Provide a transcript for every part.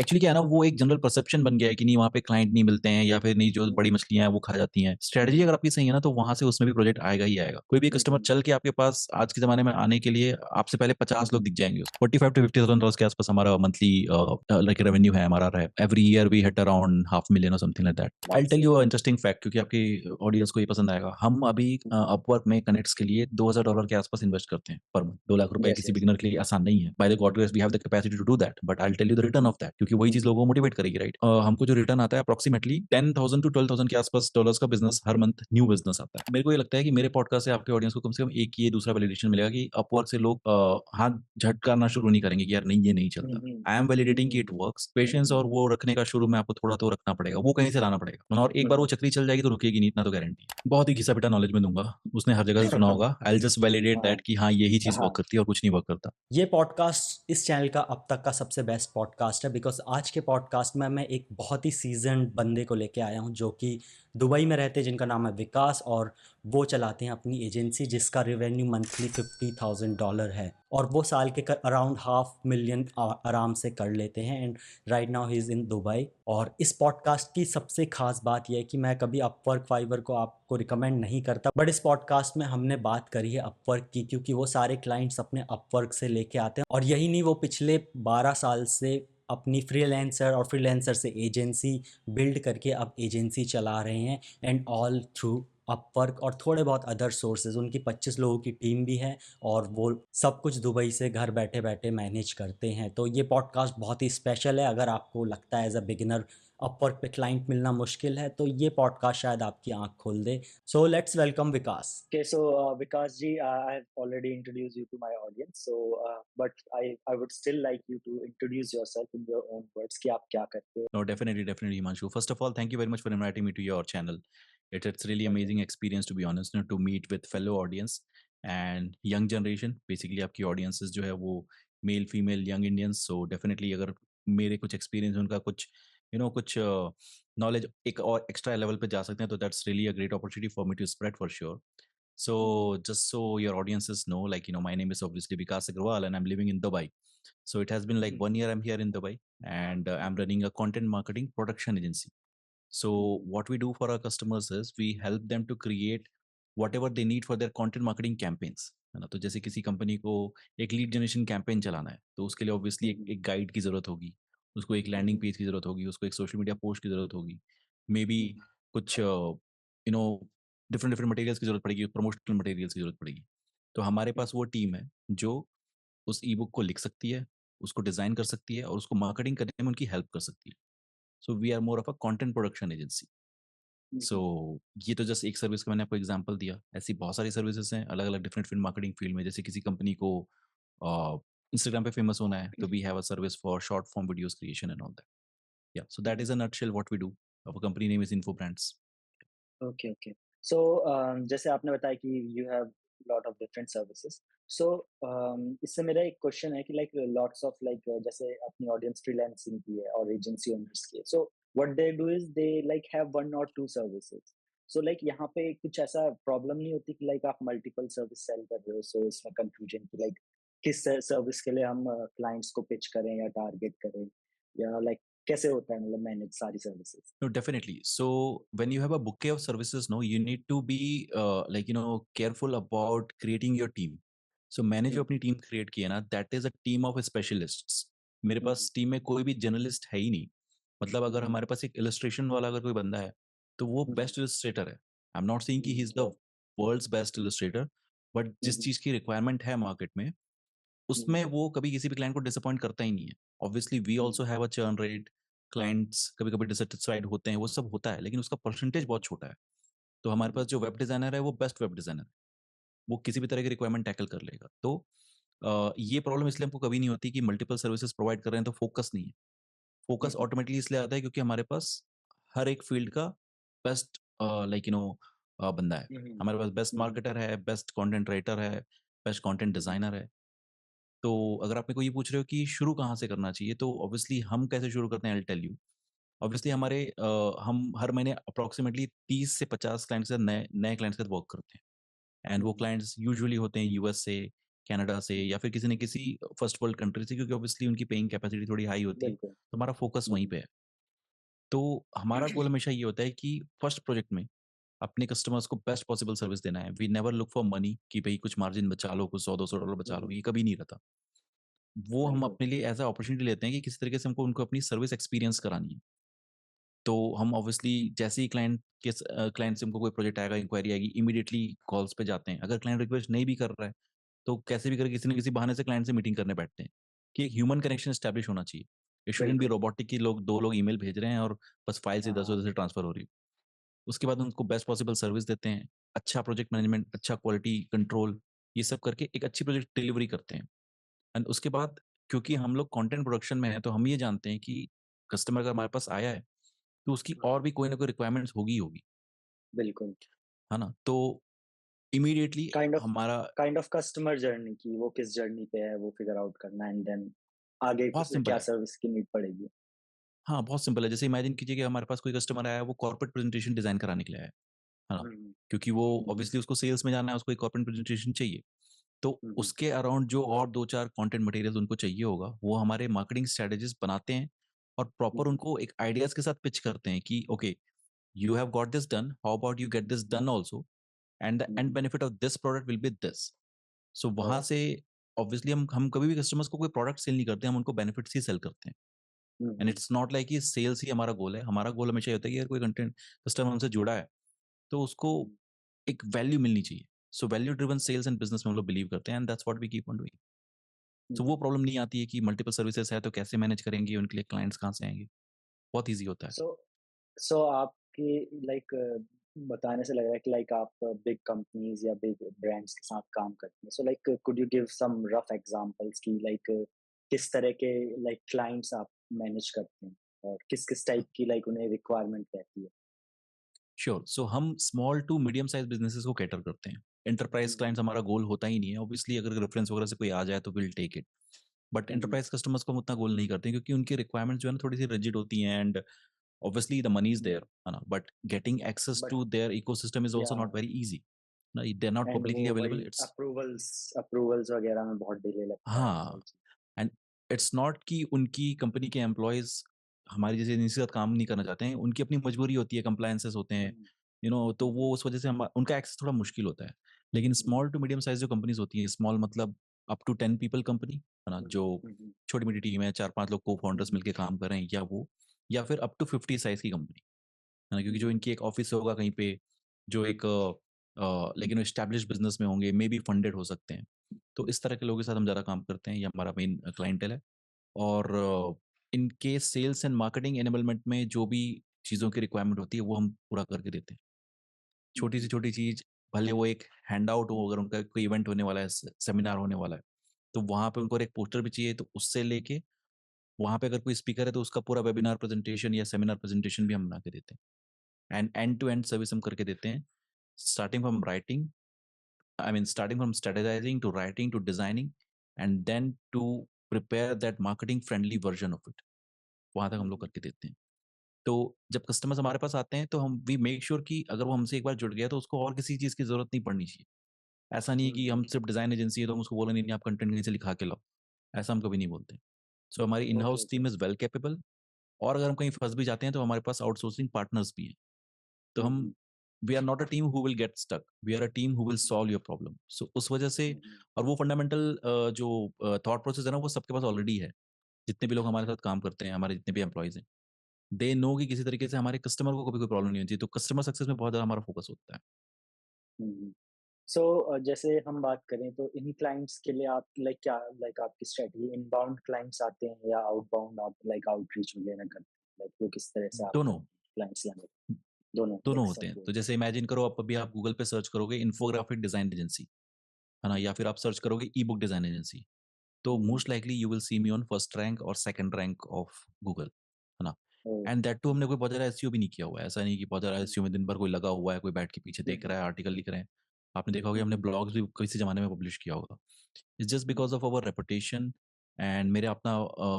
Actually क्या है ना, वो एक जनरल परसेप्शन बन गया है कि नहीं वहाँ पे क्लाइंट नहीं मिलते हैं या फिर नहीं जो बड़ी मछलियाँ हैं वो खा जाती हैं। स्ट्रेटजी अगर आपकी सही है ना तो वहाँ से उसमें भी प्रोजेक्ट आएगा ही आएगा। कोई भी कस्टमर चल के आपके पास आज के ज़माने में आने के लिए आपसे पहले 50 लोग दिख जाएँगे उसको। 45 टू 50,000 डॉलर्स के आस-पास हमारा मंथली लाइक रेवेन्यू है हमारा रहा है। Every year we hit around half million और something like that. I will tell you a interesting fact क्योंकि आपकी ऑडियंस को ये पसंद आएगा। हम अभी अपवर्क में कनेक्ट्स के लिए $2,000 के आस-पास इन्वेस्ट करते हैं पर मंथ। ₹2,00,000 यस, किसी यस। बिगिनर के लिए आसान नहीं है। By the God grace we have the capacity to do that but I will tell you the return of that क्योंकि वही चीज़ लोगों को मोटिवेट करेगी राइट। हमको जो रिटर्न आता है अप्रॉक्सिमेटली 10,000 टू 12,000 के आसपास डॉलर्स का बिज़नेस हर मंथ न्यू बिज़नेस आता है। मेरे को ये लगता है कि मेरे पॉडकास्ट से आपके ऑडियंस को कम से कम एक ये दूसरा वैलिडेशन मिलेगा कि अपवर्क से लोग हाथ झटकारना शुरू नहीं करेंगे कि यार नहीं ये नहीं चलता। आई एम वैलिडेटिंग कि इट वर्क्स। पेशेंस और वो रखने का शुरू में आपको थोड़ा तो रखना पड़ेगा, वो कहीं से लाना पड़ेगा और एक बार वो चक्री चल जाएगी तो रुकेगी नहीं, इतना तो गारंटी है। बहुत ही घिसा-पिटा नॉलेज मैं दूँगा, उसने हर जगह से सुना होगा। आई विल जस्ट वैलिडेट हाँ, दैट कि हाँ, यही चीज़ वर्क हाँ। करती है और कुछ नहीं वर्क करता। ये पॉडकास्ट इस चैनल का अब तक का सबसे बेस्ट पॉडकास्ट है बिकॉज़ आज के पॉडकास्ट में मैं एक बहुत ही सीज़न्ड बंदे को लेके आया हूँ जो कि दुबई में रहते हैं, जिनका नाम है विकास, और वो चलाते हैं अपनी एजेंसी जिसका रेवेन्यू मंथली $50,000 है, और वो साल के अराउंड हाफ मिलियन आराम से कर लेते हैं। And right now he is in Dubai. और इस पॉडकास्ट की सबसे खास बात यह है कि मैं कभी अपवर्क फाइवर को आपको रिकमेंड नहीं करता, बट इस पॉडकास्ट में हमने बात करी है अपवर्क की, क्योंकि वो सारे क्लाइंट्स अपने अपवर्क से लेके आते हैं। और यही नहीं, वो पिछले 12 साल से अपनी फ्रीलांसर और फ्रीलांसर से एजेंसी बिल्ड करके अब एजेंसी चला रहे हैं, एंड ऑल थ्रू अपवर्क और थोड़े बहुत अदर सोर्सेज। उनकी 25 लोगों की टीम भी है और वो सब कुछ दुबई से घर बैठे बैठे मैनेज करते हैं। तो ये पॉडकास्ट बहुत ही स्पेशल है। अगर आपको लगता है एज अ बिगिनर अपवर्क पे क्लाइंट मिलना मुश्किल है, तो ये पॉडकास्ट शायद आपकी आंख खोल दे। So let's welcome Vikas. Okay, so Vikas ji, I have already introduced you to my audience. So, but I would still like you to introduce yourself in your own words कि आप क्या करते हो? No, definitely, definitely, Himanshu. First of all, thank you very much for inviting me to your channel. It's really Okay. amazing experience to be honest, to meet with fellow audience and young generation. Basically, आपकी audiences जो है वो male, female, young Indians. So definitely अगर मेरे कुछ experience उनका कुछ कुछ नॉलेज एक और एक्स्ट्रा लेवल पे जा सकते हैं तो that's really a great opportunity for me to spread for sure. So just so your audiences know, like my name is obviously Vikas Agrawal and I'm living in Dubai. So it has been like 1 year I'm here in Dubai and I'm running a content marketing production agency. So what we do for our customers is we help them to create whatever they need for their content marketing campaigns. है ना, तो जैसे किसी company को एक lead generation campaign चलाना है तो उसके लिए ऑब्वियसली एक गाइड की जरूरत होगी, उसको एक लैंडिंग पेज की जरूरत होगी, उसको एक सोशल मीडिया पोस्ट की जरूरत होगी, मे बी कुछ नो डिफरेंट डिफरेंट मटेरियल्स की जरूरत पड़ेगी, प्रमोशनल मटेरियल्स की जरूरत पड़ेगी. तो हमारे पास वो टीम है जो उस ई बुक को लिख सकती है, उसको डिजाइन कर सकती है और उसको मार्केटिंग करने में उनकी हेल्प कर सकती है. So we are more of a content production agency. So ये तो जस्ट एक सर्विस का मैंने आपको एग्जांपल दिया. ऐसी बहुत सारी सर्विसेज हैं अलग अलग डिफरेंट डिफरेंट मार्केटिंग फील्ड में. जैसे किसी कंपनी को इंस्टाग्राम पे फेमस होना है तो we have a service for short form videos creation and all that. Yeah so that is a nutshell what we do. Our company name is Info Brands. Okay, okay. So जैसे आपने बताया कि you have lot of different services. So इससे मेरा एक question है कि like lots of like जैसे अपनी ऑडियंस फ्रीलांसिंग की है और एजेंसी ओनर्स की है। So what they do is they like have one और टू सर्विसेज। सो लाइक यहाँ पे कुछ ऐसा प्रॉब्लम नहीं होती कि लाइक आप मल्टीपल सर्विस सेल कर रहे हो, सो इसमें कंफ्यूजन की लाइक किस सर्विस के लिए हम क्लाइंट्स को पिच करें या टारगेट करें, या लाइक कैसे होता है मतलब मैनेज सारी services? No, definitely. So when you have a bouquet of services, no, you need to be careful about creating your team. So मैंने जो अपनी टीम क्रिएट की है ना, that is a team of specialists. मेरे पास team में कोई भी जर्नलिस्ट है ही नहीं. मतलब अगर हमारे पास एक इलस्ट्रेशन वाला अगर कोई बंदा है तो वो बेस्ट इलस्ट्रेटर है. आई एम नॉट सेइंग कि he is the world's best illustrator, but जिस चीज की रिक्वायरमेंट है मार्केट में उसमें वो कभी किसी भी क्लाइंट को डिसअपॉइंट करता ही नहीं है. Obviously we also have a churn rate. Clients कभी कभी डिससेटिस्फाइड होते हैं, वो सब होता है, लेकिन उसका परसेंटेज बहुत छोटा है. तो हमारे पास जो वेब डिजाइनर है वो बेस्ट वेब डिजाइनर है. वो किसी भी तरह की रिक्वायरमेंट टैकल कर लेगा. तो ये प्रॉब्लम इसलिए हमको कभी नहीं होती कि मल्टीपल सर्विसेज प्रोवाइड कर रहे हैं तो फोकस नहीं है. फोकस ऑटोमेटिकली इसलिए आता है क्योंकि हमारे पास हर एक फील्ड का बेस्ट बंदा है. हमारे पास बेस्ट मार्केटर है, बेस्ट कंटेंट राइटर है, बेस्ट कंटेंट डिजाइनर है. तो अगर आप मेरे को ये पूछ रहे हो कि शुरू कहाँ से करना चाहिए, तो ऑब्वियसली हम कैसे शुरू करते हैं, I will tell you. Obviously हम हर महीने अप्रॉक्सिमेटली 30 से 50 क्लाइंट्स के साथ नए नए क्लाइंट्स के साथ वर्क करते हैं. एंड वो क्लाइंट्स यूजुअली होते हैं यूएस से, कनाडा से हुँ, या फिर किसी न किसी फर्स्ट वर्ल्ड कंट्री से, क्योंकि ऑब्वियसली उनकी पेइंग कैपेसिटी थोड़ी हाई होती है, बिल्कुल। तो हमारा फोकस हुँ, वहीं हुँ। पे है। तो हमारा गोल हमेशा ये होता है कि फर्स्ट प्रोजेक्ट में अपने कस्टमर्स को बेस्ट पॉसिबल सर्विस देना है। We never look for money कि भई कुछ मार्जिन बचा लो, कुछ $100-200 हुँ, बचा लो, हुँ। ये कभी नहीं रहता। वो वेरी हम गुड। अपने लिए एज़ अ अपॉर्च्युनिटी लेते हैं कि किसी तरीके से हमको उनको अपनी सर्विस एक्सपीरियंस करानी है। तो हम ऑब्वियसली जैसे ही क्लाइंट से हमको कोई प्रोजेक्ट आएगा, इंक्वायरी आएगी, इमीडिएटली कॉल्स पे जाते हैं। अगर क्लाइंट रिक्वेस्ट नहीं भी कर रहा है, तो कैसे भी करके किसी न किसी बहाने से क्लाइंट से मीटिंग करने बैठते हैं, कि एक ह्यूमन कनेक्शन एस्टैब्लिश होना चाहिए। इट शुडन्ट बी बिल्कुल। रोबोटिक कि लोग 2 लोग ईमेल भेज रहे हैं और बस फाइल से हाँ, इधर से उधर से ट्रांसफर हो रही है। उसके बाद उनको बेस्ट पॉसिबल सर्विस देते हैं, अच्छा प्रोजेक्ट मैनेजमेंट, अच्छा क्वालिटी कंट्रोल, ये सब करके एक अच्छी प्रोजेक्ट डिलीवरी करते हैं। एंड उसके बाद क्योंकि हम लोग कंटेंट प्रोडक्शन में हैं, तो हम ये जानते हैं कि कस्टमर अगर हमारे पास आया है, तो उसकी हुँ, और भी कोई ना कोई रिक्वायरमेंट्स होगी ही होगी, बिल्कुल। है ना? तो इमीडिएटली काइंड ऑफ हमारा काइंड ऑफ कस्टमर जर्नी की वो किस जर्नी पे है वो फिगर आउट करना एंड देन आगे बहुत सिंपल क्या है। सर्विस की नीड पड़ेगी। हाँ, बहुत सिंपल है। जैसे इमेजिन कीजिए कि हमारे पास कोई कस्टमर आया है, वो कॉर्पोरेट प्रेजेंटेशन डिज़ाइन कराने के लिए आया है ना? हुँ, हुँ। क्योंकि वो हुँ, हुँ। ऑब्वियसली उसको सेल्स में जाना है, उसको एक कॉर्पोरेट प्रेजेंटेशन चाहिए। तो हुँ, हुँ। उसके अराउंड जो और 2-4 कंटेंट मटेरियल्स उनको चाहिए होगा, वो हमारे मार्केटिंग स्ट्रैटेजिस्ट बनाते हैं और हुँ, प्रॉपर हुँ। उनको एक आइडियाज़ के साथ पिच करते हैं कि okay, you have got this done, how about you get this done also and the hmm, and hmm. Benefit of this product will be this. So वहाँ ओह! से ऑब्वियसली हम कभी भी कस्टमर्स को कोई प्रोडक्ट सेल नहीं करते, हम उनको बेनिफिट्स ही सेल करते हैं। हुँ, and hmm. It's not like कि सेल्स ही हमारा गोल है। हमारा गोल हमेशा ये होता है कि अगर कोई कंटेंट कस्टमर हमसे जुड़ा है, तो उसको हुँ, हुँ। एक वैल्यू मिलनी चाहिए। So value driven sales and business में हम लोग बिलीव करते हैं and that's what we keep on doing. Hmm, so वो हुँ। प्रॉब्लम नहीं आती है कि मल्टीपल सर्विसेज़ है तो कैसे मैनेज करेंगे, उनके लिए क्लाइंट्स कहाँ से आएँगे? बहुत ईज़ी होता है। सो सो आपकी लाइक बताने से लग रहा है कि लाइक आप बिग कंपनीज़ या बिग ब्रांड्स के साथ काम करते हैं। So like could you give some rough examples कि लाइक किस तरह के लाइक क्लाइंट्स आप मैनेज करते हैं और किस-किस टाइप की लाइक उन्हें रिक्वायरमेंट रहती है? श्योर। सो हम small to medium size businesses को कैटर करते हैं। एंटरप्राइज़ हुँ, हुँ। क्लाइंट्स हमारा गोल होता ही नहीं है। ऑब्वियसली अगर रेफरेंस वगैरह से कोई आ जाए तो we will take it. But hmm, hmm. Enterprise customers को हम उतना गोल नहीं करते हैं क्योंकि उनकी रिक्वायरमेंट्स जो है ना थोड़ी-सी रिजिड होती हैं and obviously the money is hmm, there, है ना? But getting access but to their ecosystem is also या not very easy. ना, they're not एंड वो publicly वही available. It's अप्रूवल्स वगैरह में बहुत डिले लगता है हाँ, सारी चीज़। एंड इट्स नॉट कि उनकी कंपनी के एम्प्लॉइज़ हमारी जैसे एजेंसी के साथ काम नहीं करना चाहते हैं, उनकी अपनी मजबूरी होती है, कंप्लायंसेस होते हुँ, हैं, हुँ। तो हुँ, हुँ। वो उस वजह से हम उनका एक्सेस थोड़ा मुश्किल होता है। लेकिन हुँ, हुँ। स्मॉल टू मीडियम साइज़ जो कंपनीज़ होती हैं, स्मॉल मतलब अप टू 10 पीपल कंपनी, है ना? हुँ, हुँ। जो हुँ, हुँ। छोटी-मोटी टीम है, 4-5 लोग हुँ, को-फाउंडर्स हुँ। मिलके काम कर रहे हैं या फिर अप टू 50 साइज़ की कंपनी। है ना? हुँ, क्योंकि जो हुँ। इनकी एक ऑफ़िस होगा कहीं पे, जो एक लेकिन एस्टेब्लिश्ड बिज़नेस में होंगे, मे बी फंडेड हो सकते हैं। तो इस तरह के लोगों के साथ हम ज़्यादा काम करते हैं, ये हमारा मेन क्लाइंटेल है। और इनके सेल्स एंड मार्केटिंग एनेबलमेंट में जो भी चीज़ों की रिक्वायरमेंट होती है, वो हम पूरा करके देते हैं। हुँ, छोटी से हुँ। छोटी चीज़, भले वो एक हैंडआउट हो, अगर उनका कोई इवेंट होने वाला है, सेमिनार होने वाला है, तो वहाँ पे उनको एक पोस्टर भी चाहिए, तो उससे लेके वहाँ पे अगर कोई स्पीकर है, तो उसका पूरा वेबिनार प्रेज़ेंटेशन या सेमिनार प्रेज़ेंटेशन भी हम बना के देते हैं। एंड टू एंड सर्विस हम करके देते हैं। Starting from writing, starting from strategizing to writing to designing and then to prepare that marketing friendly version of it, वहाँ तक हुँ, हम लोग हुँ। करके देते हैं। तो जब कस्टमर्स हमारे पास आते हैं, तो हम वी मेक श्योर कि अगर वो हमसे एक बार जुड़ गया, तो उसको और किसी चीज़ की ज़रूरत नहीं पड़नी चाहिए। ऐसा नहीं है हुँ, कि हुँ। हम सिर्फ डिज़ाइन एजेंसी है, तो हम उसको बोले, नहीं, नहीं, आप कंटेंट कहीं से लिखा के लाओ। ऐसा हम कभी नहीं बोलते। सो हमारी in okay, house okay. Team is well capable, और अगर हम कहीं फँस भी जाते हैं, तो हमारे पास आउटसोर्सिंग पार्टनर्स भी हैं। तो हुँ, हम हुँ। We are not a team who will get stuck, we are a team who will hmm, solve your problem. So उस वजह से, हुँ, हुँ। और वो फंडामेंटल जो थॉट प्रोसेस है ना, वो सबके पास ऑलरेडी है। जितने भी लोग हमारे साथ काम करते हैं, हमारे जितने भी एम्प्लॉइज़ हैं, दे नो कि किसी तरीके से हमारे कस्टमर को कभी कोई प्रॉब्लम नहीं होनी चाहिए। तो कस्टमर सक्सेस में बहुत ज़्यादा हमारा फोकस होता है। हुँ, हुँ। सो जैसे हम बात करें तो इन क्लाइंट्स के लिए आप लाइक क्या लाइक आपकी स्ट्रैटेजी इनबाउंड क्लाइंट्स आते हैं या आउटबाउंड आप लाइक आउटरीच वगैरह करते हैं? लाइक वो किस तरह से आप दोनों, क्लाइंट्स लाने दोनों दोनों मिक्स होते ऑफ हैं। बोथ? तो जैसे इमेजिन करो, आप अभी आप गूगल पे सर्च करोगे इन्फोग्राफिक डिज़ाइन एजेंसी, है ना? हुँ, या फिर आप सर्च करोगे ई-बुक डिज़ाइन एजेंसी। तो hmm, hmm. Most likely you will see me on first rank और सेकंड रैंक ऑफ गूगल, है ना? ओह! एंड दैट टू हमने कोई बहुत ज़्यादा एसईओ भी नहीं किया हुआ है। ऐसा नहीं कि बहुत ज़्यादा हुँ, एसईओ में दिन भर कोई लगा हुआ है, कोई बैठ के पीछे हुँ, देख हुँ, रहा है, आर्टिकल लिख रहे हैं। आपने देखा होगा हुँ, हमने हुँ, ब्लॉग्स भी किसी ज़माने में पब्लिश किया होगा। It's just hmm, because of our reputation and मेरे अपना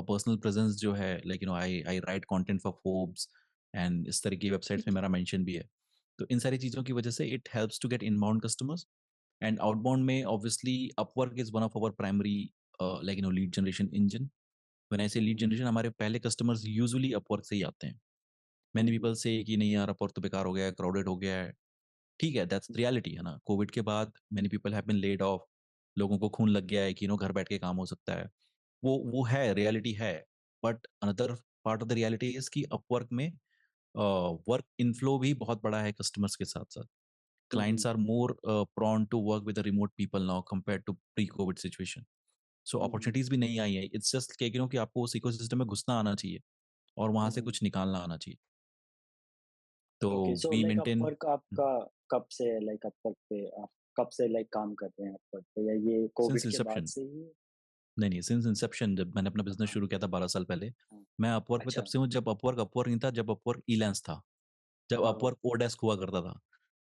पर्सनल प्रेज़ेंस जो है, like I I write content for Forbes and इस तरह की वेबसाइट्स में मेरा मेंशन भी है। तो इन सारी चीज़ों की वजह से it helps to get inbound customers. And outbound में obviously Upwork is one of our primary lead generation engine. When I say lead hmm, generation, हमारे पहले कस्टमर्स यूजुअली अपवर्क से ही आते हैं। हुँ, मैनी हुँ, पीपल से कि नहीं यार अपवर्क तो बेकार हो गया है, क्राउडेड हो गया है। ठीक है, दैट्स हुँ, रियलिटी है ना। कोविड के बाद many people have been laid off, लोगों को खून लग गया है कि घर बैठ के काम हो सकता है। वो है, रियलिटी है। But another part of the reality is कि अपवर्क में वर्क इनफ्लो भी बहुत बड़ा है कस्टमर्स के साथ-साथ। Hmm, clients hmm, are more prone to work with the remote people now compared to pre-COVID situation. So um, hmm, opportunities भी नहीं आई हैं। इट्स जस्ट कि आपको उस इकोसिस्टम में घुसना आना चाहिए और वहाँ हुँ, से हुँ। कुछ निकालना आना चाहिए। तो okay, so we like maintain Upwork आपका कब से है, लाइक अपवर्क पे आप कब से लाइक काम कर रहे हैं अपवर्क पे, या ये सिंस कोविड के बाद इंसेप्शन। से ही है? नहीं, सिंस इंसेप्शन जब मैंने अपना बिज़नेस हाँ, शुरू किया था 12 साल पहले, हाँ। मैं अपवर्क पे तब अच्छा, से हूँ जब अपवर्क अपवर्क नहीं था, जब अपवर्क इलैंस था। जब ओह! अपवर्क ओडेस्क हुआ करता था।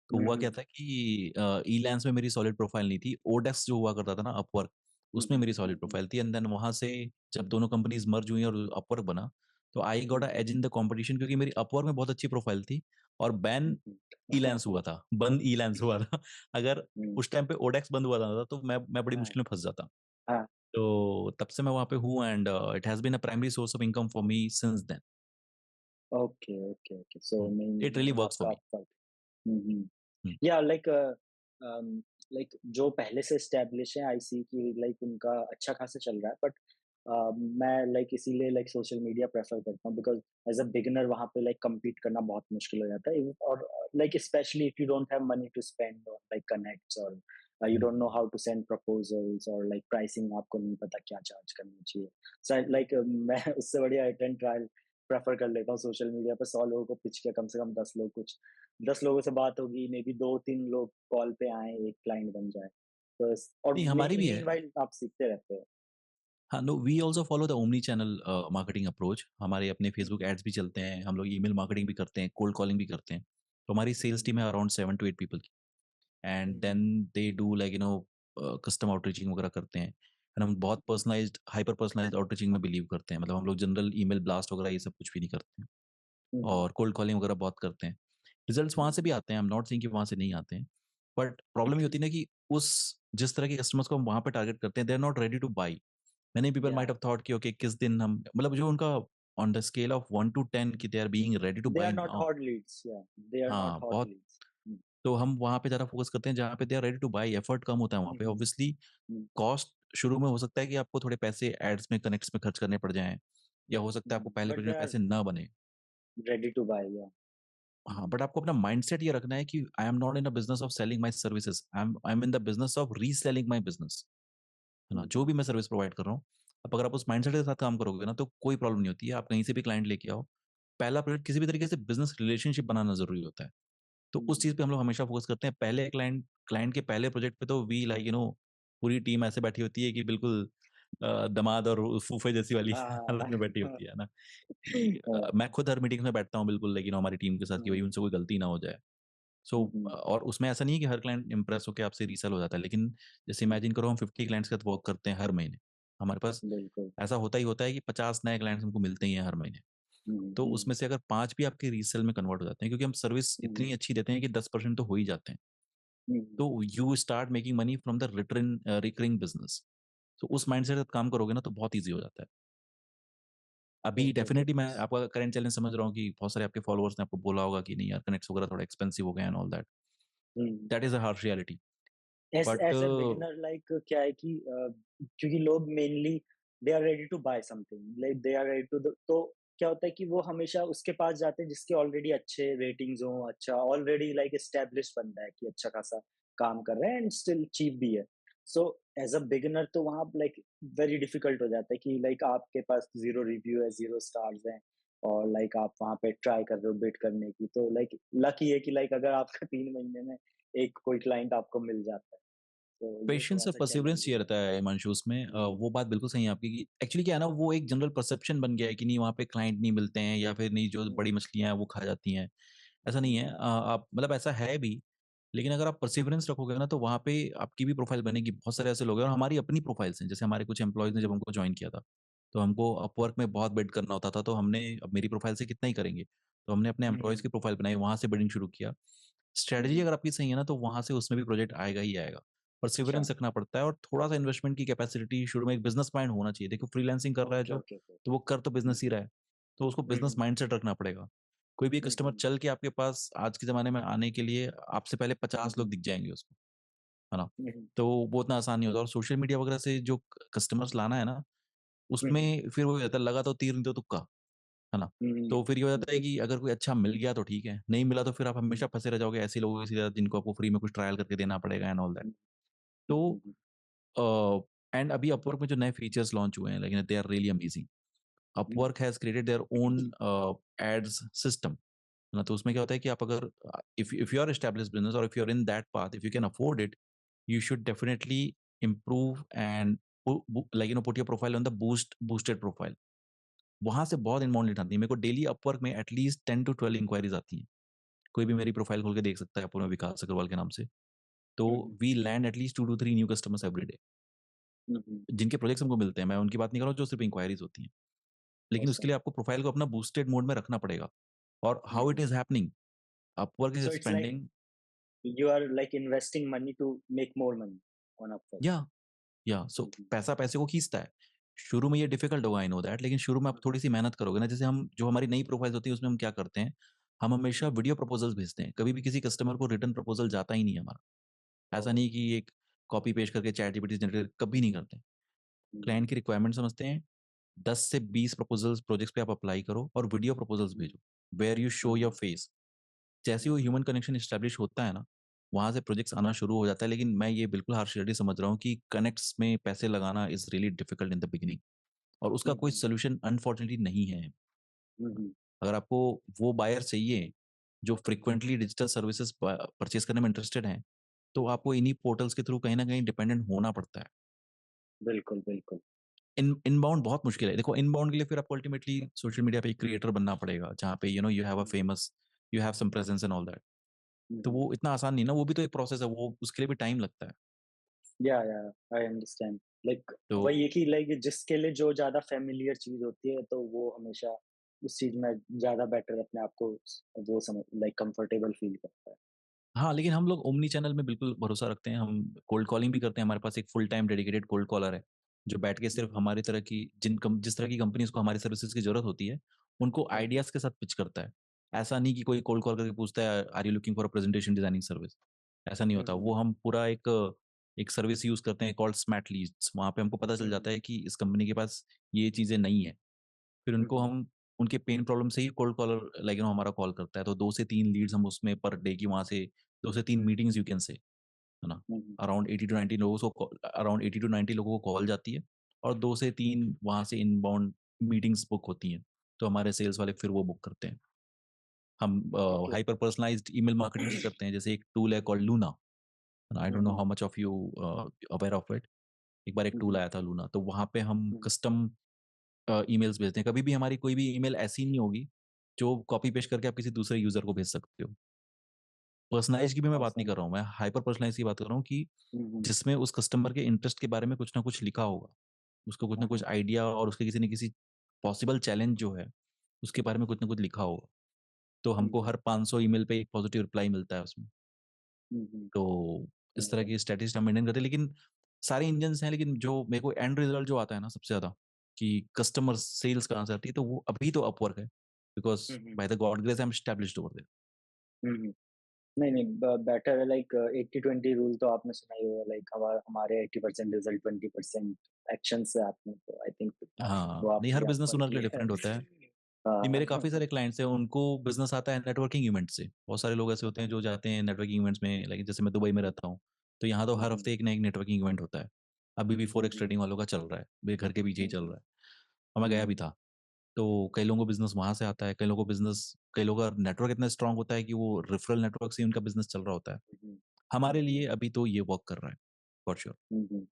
तो हुँ, हुआ क्या हुँ, था कि इलैंस में मेरी सॉलिड प्रोफाइल नहीं थी। ओडेस्क जो हुआ करता था ना अपवर्क, हुँ, उसमें मेरी हुँ, सॉलिड हुँ, प्रोफाइल थी एंड देन वहाँ से जब दोनों कंपनीज़ मर्ज हुई और अपवर्क बना, तो I got hmm, a hmm, edge in the competition क्योंकि मेरी अपवर्क में बहुत अच्छी प्रोफाइल थी और बैन हुँ, हुँ। इलैंस हुआ था, बंद इलैंस हुआ था। अगर हुँ, उस टाइम पे ओडेस्क बंद हुआ था तो मैं बड़ी हाँ, मुश्किल में फँस जाता। हाँ। तो तब से मैं वहाँ पे हूँ and it has been a primary source of income for me since then. Okay, okay, okay. So hmm, it really main works for आपका मी। अपवर्क। हुँ, हुँ। हुँ। या लाइक लाइक जो पहले से एस्टेब्लिश है, आई सी कि लाइक उनका अच्छा खासा चल रहा है, बट मैं लाइक इसीलिए लाइक सोशल मीडिया प्रेफर करता हूँ, बिकॉज एज अ बिगिनर वहां पे लाइक compete करना बहुत मुश्किल हो जाता है, और like specially if you don't have money to spend on like connects, और you hmm. Don't know how to send proposals, और लाइक प्राइसिंग आपको नहीं पता क्या चार्ज करना चाहिए। सो लाइक मैं उससे बढ़िया हिट एंड ट्रायल प्रेफर कर लेता हूँ। सोशल मीडिया पे 100 लोगों को पिच किया, कम से कम 10 लोग कुछ 10 लोगों से बात होगी, मे बी 2-3 लोग कॉल पे आएँ, एक क्लाइंट बन जाए। तो इस और नहीं, हमारी भी है। मीनव्हाइल आप सीखते रहते हो। हाँ, no we also follow the omni channel marketing approach. हमारे अपने हुँ, फेसबुक एड्स भी चलते हैं, हम लोग ईमेल मार्केटिंग भी करते हैं, कोल्ड कॉलिंग भी करते हैं। तो हमारी सेल्स टीम हुँ, है अराउंड 7 टू 8 पीपल की and hmm, hmm, then they do custom outreaching वगैरह करते हैं। एंड हम बहुत hmm, personalised hyper personalised outreaching में बिलीव करते हैं। मतलब हम लोग जनरल ईमेल ब्लास्ट वगैरह ये सब कुछ भी नहीं करते हैं हुँ, हुँ, और कोल्ड कॉलिंग वगैरह बहुत करते हैं। रिजल्ट्स वहाँ से भी आते हैं, आई एम नॉट सेइंग कि वहाँ से नहीं आते हैं। बट प्रॉब्लम ये होती है ना कि उस जिस तरह के कस्टमर्स को हम वहाँ पे टारगेट करते हैं, they are not ready to buy. Many people या might have thought कि ओके किस दिन हम मतलब जो उनका on the scale of 1 to 10 कि they are being ready to they are buy not now. Hot leads, या दे आर नॉट हाँ, हॉट बहुत। लीड्स। हुँ, तो हम वहाँ पे ज़्यादा फोकस करते हैं जहाँ पे they are ready to buy, effort कम होता है वहाँ हुँ, पे। हुँ, ऑब्वियसली हुँ, कॉस्ट शुरू में हो सकता है कि आपको थोड़े पैसे एड्स में, कनेक्ट्स में खर्च करने पड़ जाएँ या हो सकता है आपको हुँ, पहले बट प्रोजेक्ट दे में आर पैसे ना बने। रेडी टू बाय, या। हाँ, बट आपको अपना माइंडसेट ये रखना है कि आई am not in the business of selling my services, I am in the business of reselling my business. है ना? हुँ, जो भी मैं सर्विस प्रोवाइड कर रहा हूँ, अब अगर आप उस माइंडसेट के साथ काम करोगे ना तो कोई प्रॉब्लम नहीं होती है। आप कहीं से भी क्लाइंट लेके आओ। पहला प्रोजेक्ट किसी भी तरीके से बिज़नेस रिलेशनशिप बनाना ज़रूरी होता है। तो उस हुँ, चीज़ पे हम लोग हमेशा फ़ोकस करते हैं। पहले क्लाइंट क्लाइंट के पहले प्रोजेक्ट पे तो वी पूरी टीम ऐसे बैठी होती है कि बिल्कुल दामाद और फूफे जैसी वाली हालत हाँ, में बैठी हाँ, होती है ना? कि मैं खुद हर मीटिंग में बैठता हूँ बिल्कुल हमारी टीम के साथ कि भई हुँ, उनसे कोई गलती ना हो जाए। सो हुँ, हुँ, और उसमें ऐसा नहीं है कि हर क्लाइंट इम्प्रेस होके आपसे रीसेल हो जाता है। लेकिन जैसे हुँ, इमेजिन करो हम 50 क्लाइंट्स के साथ वर्क करते हैं हर महीने। हमारे पास बिल्कुल। ऐसा होता ही होता है कि 50 नए क्लाइंट्स हमको मिलते ही हैं हर महीने। हुँ, तो हुँ, उसमें से अगर 5 भी आपके रीसेल में कन्वर्ट हो जाते हैं क्योंकि हम सर्विस हुँ, इतनी अच्छी देते हैं कि 10% तो हो ही जाते हैं। हुँ, तो हुँ, you start making money from the recurring business. तो उस माइंडसेट के साथ काम करोगे ना तो बहुत ईज़ी हो जाता है। अभी ओके, ओके। डेफिनिटली मैं आपका करंट चैलेंज समझ रहा हूँ कि बहुत सारे आपके फॉलोअर्स ने आपको बोला होगा कि नहीं यार कनेक्ट्स वगैरह थोड़ा एक्सपेंसिव हो गए and all that. Um. That is a harsh reality. As but as a beginner like क्या है कि क्योंकि लोग mainly they are ready to buy something, like they are ready to the, तो क्या होता है कि वो हमेशा उसके पास जाते हैं जिसके ऑलरेडी अच्छे रेटिंग्स हों, अच्छा ऑलरेडी लाइक एस्टेब्लिश्ड बंदा है कि अच्छा खासा काम कर रहा है एंड स्टिल चीप भी है। सो एज़ अ बिगिनर तो वहाँ लाइक वेरी डिफिकल्ट हो जाता है कि लाइक आपके पास 0 रिव्यू है, 0 स्टार्स हैं, और लाइक आप वहाँ पे ट्राई कर रहे हो बिड करने की। तो लाइक लक ये है कि लाइक अगर आपका 3 महीने में एक कोई क्लाइंट आपको मिल जाता है। तो ये पेशेंस और थोड़ा-सा परसिवरेंस चाहिए चैलेंजिंग है। रहता है हिमांशु उसमें। हुँ, वो बात बिल्कुल सही है आपकी कि एक्चुअली क्या है ना वो एक जनरल परसेप्शन बन गया है कि नहीं वहाँ पे क्लाइंट नहीं मिलते हैं या फिर नहीं जो हुँ, बड़ी मछलियाँ हैं वो खा जाती हैं। ऐसा नहीं है। हुँ, आप मतलब ऐसा है भी, लेकिन अगर आप परसिवरेंस रखोगे ना तो वहाँ पे आपकी भी प्रोफाइल बनेगी। बहुत सारे ऐसे लोग हैं और हमारी अपनी प्रोफाइल्स हैं। जैसे हमारे कुछ एम्प्लॉइज़ ने जब हमको जॉइन किया था, तो हमको अपवर्क में बहुत बिड करना होता था। तो हमने अब मेरी प्रोफाइल से कितना ही करेंगे, तो हमने अपने हुँ, एम्प्लॉइज़ हुँ, की प्रोफाइल बनाई, वहाँ से बिडिंग शुरू किया। हुँ, स्ट्रैटेजी हुँ, अगर आपकी सही है ना तो वहाँ से उसमें भी प्रोजेक्ट आएगा ही आएगा। अच्छा। परसिवरेंस रखना पड़ता है और थोड़ा-सा इन्वेस्टमेंट की कैपेसिटी शुरू में एक बिज़नेस माइंड होना चाहिए। देखो फ्रीलांसिंग कर रहा है ओके, जो, ओके, ओके। तो वो कर तो हुँ, बिज़नेस ही रहा है। तो उसको हुँ, बिज़नेस हुँ, माइंडसेट रखना पड़ेगा। कोई भी हुँ, कस्टमर हुँ, चल के आपके पास आज के ज़माने में आने के लिए आपसे पहले हुँ, 50 लोग हुँ, दिख जाएँगे उसको, है ना? हुँ, हुँ, तो वो उतना आसान नहीं होता और सोशल मीडिया वगैरह से जो क कस्टमर्स लाना है ना, हुँ, हुँ, उसमें फिर वो हो जाता है लगा तो तीर नहीं तो तुक्का, है ना? हुँ, तो फिर ये हो हुँ, जाता है कि अगर कोई अच्छा मिल गया तो ठीक है, नहीं मिला तो फिर आप हुँ, हमेशा फँसे रह जाओगे ऐसे लोगों के साथ जिनको आपको फ्री में कुछ ट्रायल करके देना पड़ेगा एंड ऑल दैट। हुँ, हुँ, तो हुँ, एंड अभी अपवर्क में जो नए फीचर्स लॉन्च हुए हैं like they are really amazing. Um, Upwork has created their own ads system, है ना? तो उसमें क्या होता है कि आप अगर if you are established business और if you are in that path, if you can afford it, you should definitely improve and put your profile on the boosted profile. वहाँ से बहुत इनबाउंड लीड आती है। मेरे को डेली अपवर्क में at least 10 to 12 enquiries आती हैं। कोई भी मेरी प्रोफाइल खोल के देख सकता है अपना विकास अग्रवाल के नाम से। तो hmm, hmm, we land at least 2 to 3 new customers every day hmm, hmm, जिनके प्रोजेक्ट्स हमको मिलते हैं। मैं उनकी बात नहीं कर रहा हूँ जो सिर्फ इंक्वायरीज़ होती हैं। लेकिन उसके awesome. लिए आपको प्रोफाइल को अपना बूस्टेड मोड में रखना पड़ेगा और hmm, how it hmm. Is happening Upwork is So it's like expanding you are like investing money to make more money on Upwork. या सो हुँ, हुँ, पैसा पैसे को खींचता है। शुरू में ये डिफिकल्ट होगा आई नो दैट लेकिन शुरू में आप हुँ, थोड़ी-सी मेहनत करोगे ना जैसे हम जो हमारी नई प्रोफाइल्स होती है उसमें हम क्या करते हैं, हम हमेशा हुँ, वीडियो प्रपोज़ल्स भेजते हैं। कभी भी किसी कस्टमर को रिटर्न प्रपोज़ल जाता ही नहीं है हमारा। ऐसा ओह! नहीं कि एक कॉपी पेस्ट करके चैटजीपीटी से जनरेट कभी नहीं करते। हुँ, हुँ, क्लाइंट की रिक्वायरमेंट समझते हैं, 10 से 20 प्रपोज़ल्स प्रोजेक्ट्स पे आप अप्लाई करो और वीडियो प्रपोज़ल्स हुँ, भेजो, where you um, show your um, face. जैसे ही हुँ, वो हुँ, ह्यूमन कनेक्शन एस्टेब्लिश होता है ना, वहाँ से प्रोजेक्ट्स आना शुरू हो जाता है लेकिन मैं ये बिल्कुल हार्श रियलिटी समझ रहा हूँ कि कनेक्ट्स में पैसे लगाना is really difficult in the beginning. और उसका हुँ, कोई हुँ, सॉल्यूशन अनफॉर्चुनेटली नहीं है। हुँ, हुँ, अगर आपको वो बायर चाहिए, जो फ्रीक्वेंटली डिजिटल सर्विसेज़ परचेज़ करने में इंटरेस्टेड हैं, तो आपको इन्हीं पोर्टल्स के थ्रू कहीं न कहीं डिपेंडेंट होना पड़ता है। बिल्कुल, बिल्कुल। इनबाउंड बहुत मुश्किल है। देखो इनबाउंड के लिए फिर आपको अल्टीमेटली सोशल मीडिया पे एक क्रिएटर बनना पड़ेगा, जहाँ पे you have a hmm, famous you have some presence and all that. Hmm, तो हुँ। वो इतना आसान नहीं है ना, वो भी तो एक प्रोसेस है, वो उसके लिए भी टाइम लगता है। या आई अंडरस्टैंड। लाइक तो वही है कि लाइक जिसके लिए जो ज़्यादा फ़ैमिलियर चीज़ होती है, तो वो हमेशा उस चीज़ में ज़्यादा बेटर अपने आप को वो समझ लाइक कंफर्टेबल फ़ील करता है। हाँ, लेकिन हम लोग ओमनी चैनल में बिल्कुल भरोसा रखते हैं। हम कोल्ड कॉलिंग भी करते हैं। हमारे पास एक full time dedicated cold caller है, जो बैठ के हुँ, सिर्फ़ हुँ, हमारी तरह की जिस तरह की कंपनीज़ को हमारी सर्विसेज़ की ज़रूरत होती है, उनको हुँ, हुँ, आइडियाज़ के साथ पिच करता है। ऐसा नहीं कि कोई कोल्ड कॉल करके पूछता है, "are you looking for a presentation designing service?" ऐसा नहीं हुँ, होता। हुँ, वो हम पूरा एक सर्विस यूज़ करते हैं कॉल्ड स्मार्ट लीड्स। वहाँ पे हमको पता चल हुँ, जाता हुँ, है कि इस कंपनी के पास ये चीज़ें नहीं है। फिर हुँ, उनको हुँ, हम उनके पेन प्रॉब्लम से ही कोल्ड कॉलर हमारा कॉल करता है। तो 2 से 3 लीड्स हम उसमें पर डे की वहाँ से 2 से 3 मीटिंग्स यू कैन से, है ना? हुँ, हुँ। अराउंड 80 टू 90 लोगों को कॉल जाती है और 2 से 3 वहाँ से इनबाउंड मीटिंग्स बुक होती हैं। तो हमारे सेल्स वाले फिर वो बुक करते हैं। हम okay. Hyper personalised email marketing भी करते हैं। जैसे एक टूल है called Luna. I hmm, don't no hmm, how much of you aware of it. एक बार एक हुँ, टूल हुँ, आया था लूना, तो वहाँ पे हम हुँ, कस्टम ईमेल्स भेजते हैं। कभी भी हमारी कोई भी ईमेल ऐसी नहीं होगी, जो कॉपी पेस्ट करके आप किसी दूसरे यूज़र को भेज सकते हो। पर्सनलाइज़्ड की भी मैं बात नहीं ऑसम। कर रहा हूँ, मैं हाइपर पर्सनलाइज़्ड की बात कर रहा हूँ कि हुँ, हुँ, जिसमें उस कस्टमर के इंटरेस्ट के बारे में कुछ ना कुछ लिखा होगा। उसको कुछ ना हाँ, कुछ हाँ। आइडिया और उसके किसी न किसी पॉसिबल चैलेंज जो है, उसके बारे में कुछ ना कुछ लिखा होगा। तो हुँ, हमको हुँ, हर 500 ईमेल पे एक पॉजिटिव रिप्लाई मिलता है उसमें। हुँ, हुँ, तो इस तरह ऑसम। की स्ट्रैटेजीज़ हम मेंटेन करते हैं, लेकिन सारे इंजन्स हैं, लेकिन जो मेरे को एंड रिजल्ट जो आता है ना सबसे ज़्यादा, कि कस्टमर सेल्स कहाँ से आती है, तो वो अभी तो अपवर्क है। Because hmm, hmm, by the God grace I am established over there. Hmm, hmm. नहीं, नहीं बेटर है लाइक 80-20 रूल तो आपने सुना ही होगा लाइक हमारे 80% रिजल्ट 20% एक्शन से आते हैं, तो आई थिंक वो हाँ, नहीं हर आपके यहाँ बिज़नेस वर्क ओनर के लिए किया है। डिफरेंट होता है। ये मेरे हाँ। काफ़ी सारे क्लाइंट्स हैं, उनको बिज़नेस आता है नेटवर्किंग इवेंट से। बहुत सारे लोग ऐसे होते हैं जो जाते हैं नेटवर्किंग इवेंट्स में, लाइक जैसे मैं दुबई में रहता हूँ, तो यहाँ तो हुँ, हर हुँ, हफ्ते एक ना एक नेटवर्किंग इवेंट होता है। अभी भी हुँ, फॉरेक्स हुँ, ट्रेडिंग वालों का चल रहा है, मेरे घर के पीछे ही हुँ, चल हुँ, रहा है और मैं हुँ, गया भी हुँ, था। तो कई लोगों को बिज़नेस वहाँ से आता है, कई लोगों का नेटवर्क इतना स्ट्रॉन्ग होता है कि वो रेफरल नेटवर्क से ही उनका बिज़नेस चल रहा होता है। हुँ, हमारे हुँ, लिए अभी तो ये वर्क कर रहा है, फॉर श्योर। हुँ, हुँ।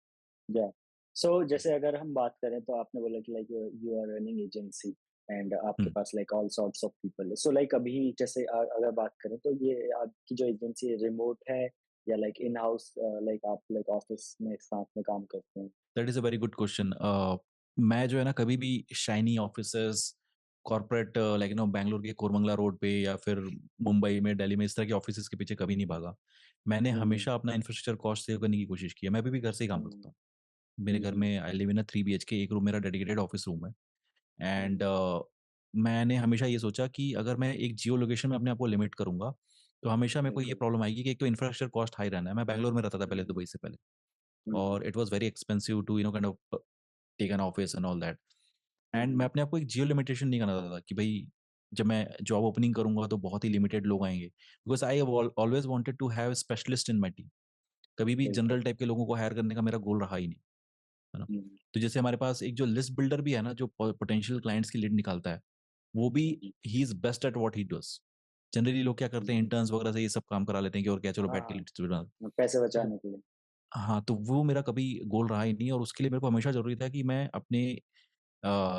या सो जैसे अगर हम बात करें तो आपने बोला कि like you are running agency and आपके हुँ। पास like all sorts of people है। सो लाइक अभी जैसे अगर बात करें तो ये आपकी जो एजेंसी रिमोट है या लाइक इन हाउस लाइक आप लाइक ऑफिस में साथ में काम करते हैं? That is a very good question. मैं जो है ना कभी भी shiny offices corporate like Bangalore के कोरमंगला रोड पे या फिर मुंबई में, दिल्ली में इस तरह के ऑफिसेज़ के पीछे कभी नहीं भागा। मैंने हुँ, हमेशा अपना इंफ्रास्ट्रक्चर कॉस्ट सेव करने की कोशिश की है। मैं अभी भी घर से ही काम हुँ, करता हूँ। मेरे हुँ, घर हुँ, में I live in a 3 BHK, एक रूम मेरा डेडिकेटेड ऑफिस रूम है। हुँ, एंड मैंने हमेशा ये सोचा कि अगर मैं एक जियो लोकेशन में अपने आप को लिमिट करूँगा, तो हमेशा मेरे को ये बिल्कुल। प्रॉब्लम आएगी कि एक तो इंफ्रास्ट्रक्चर कॉस्ट हाई रहना है। मैं बैंगलोर में रहता था पहले, हुँ, दुबई से पहले, हुँ, हुँ, और it was very expensive to kind of take an office and all that. And मैं हुँ, अपने आप को एक जियो लिमिटेशन नहीं करना चाहता था कि भई जब मैं जॉब ओपनिंग करूँगा तो बहुत ही लिमिटेड लोग आएँगे। Because I have always wanted to have specialist in my team. कभी भी बिल्कुल। जनरल टाइप के लोगों को हायर करने का मेरा गोल रहा ही नहीं, है ना? हुँ, तो जैसे हमारे पास एक जो लिस्ट बिल्डर भी है ना, जो पोटेंशियल क्लाइंट्स की लीड निकालता है, वो भी hmm, hmm, he is best at what he does. Generally लोग क्या करते हैं, हुँ, इंटर्न्स वगैरह से ये सब काम करा लेते हैं कि और क्या, चलो बैठ के हाँ, लिस्ट बना। पैसे तो बचाने के लिए। हाँ, तो वो मेरा कभी गोल रहा ही नहीं, और उसके लिए मेरे को हमेशा ज़रूरी था कि मैं अपने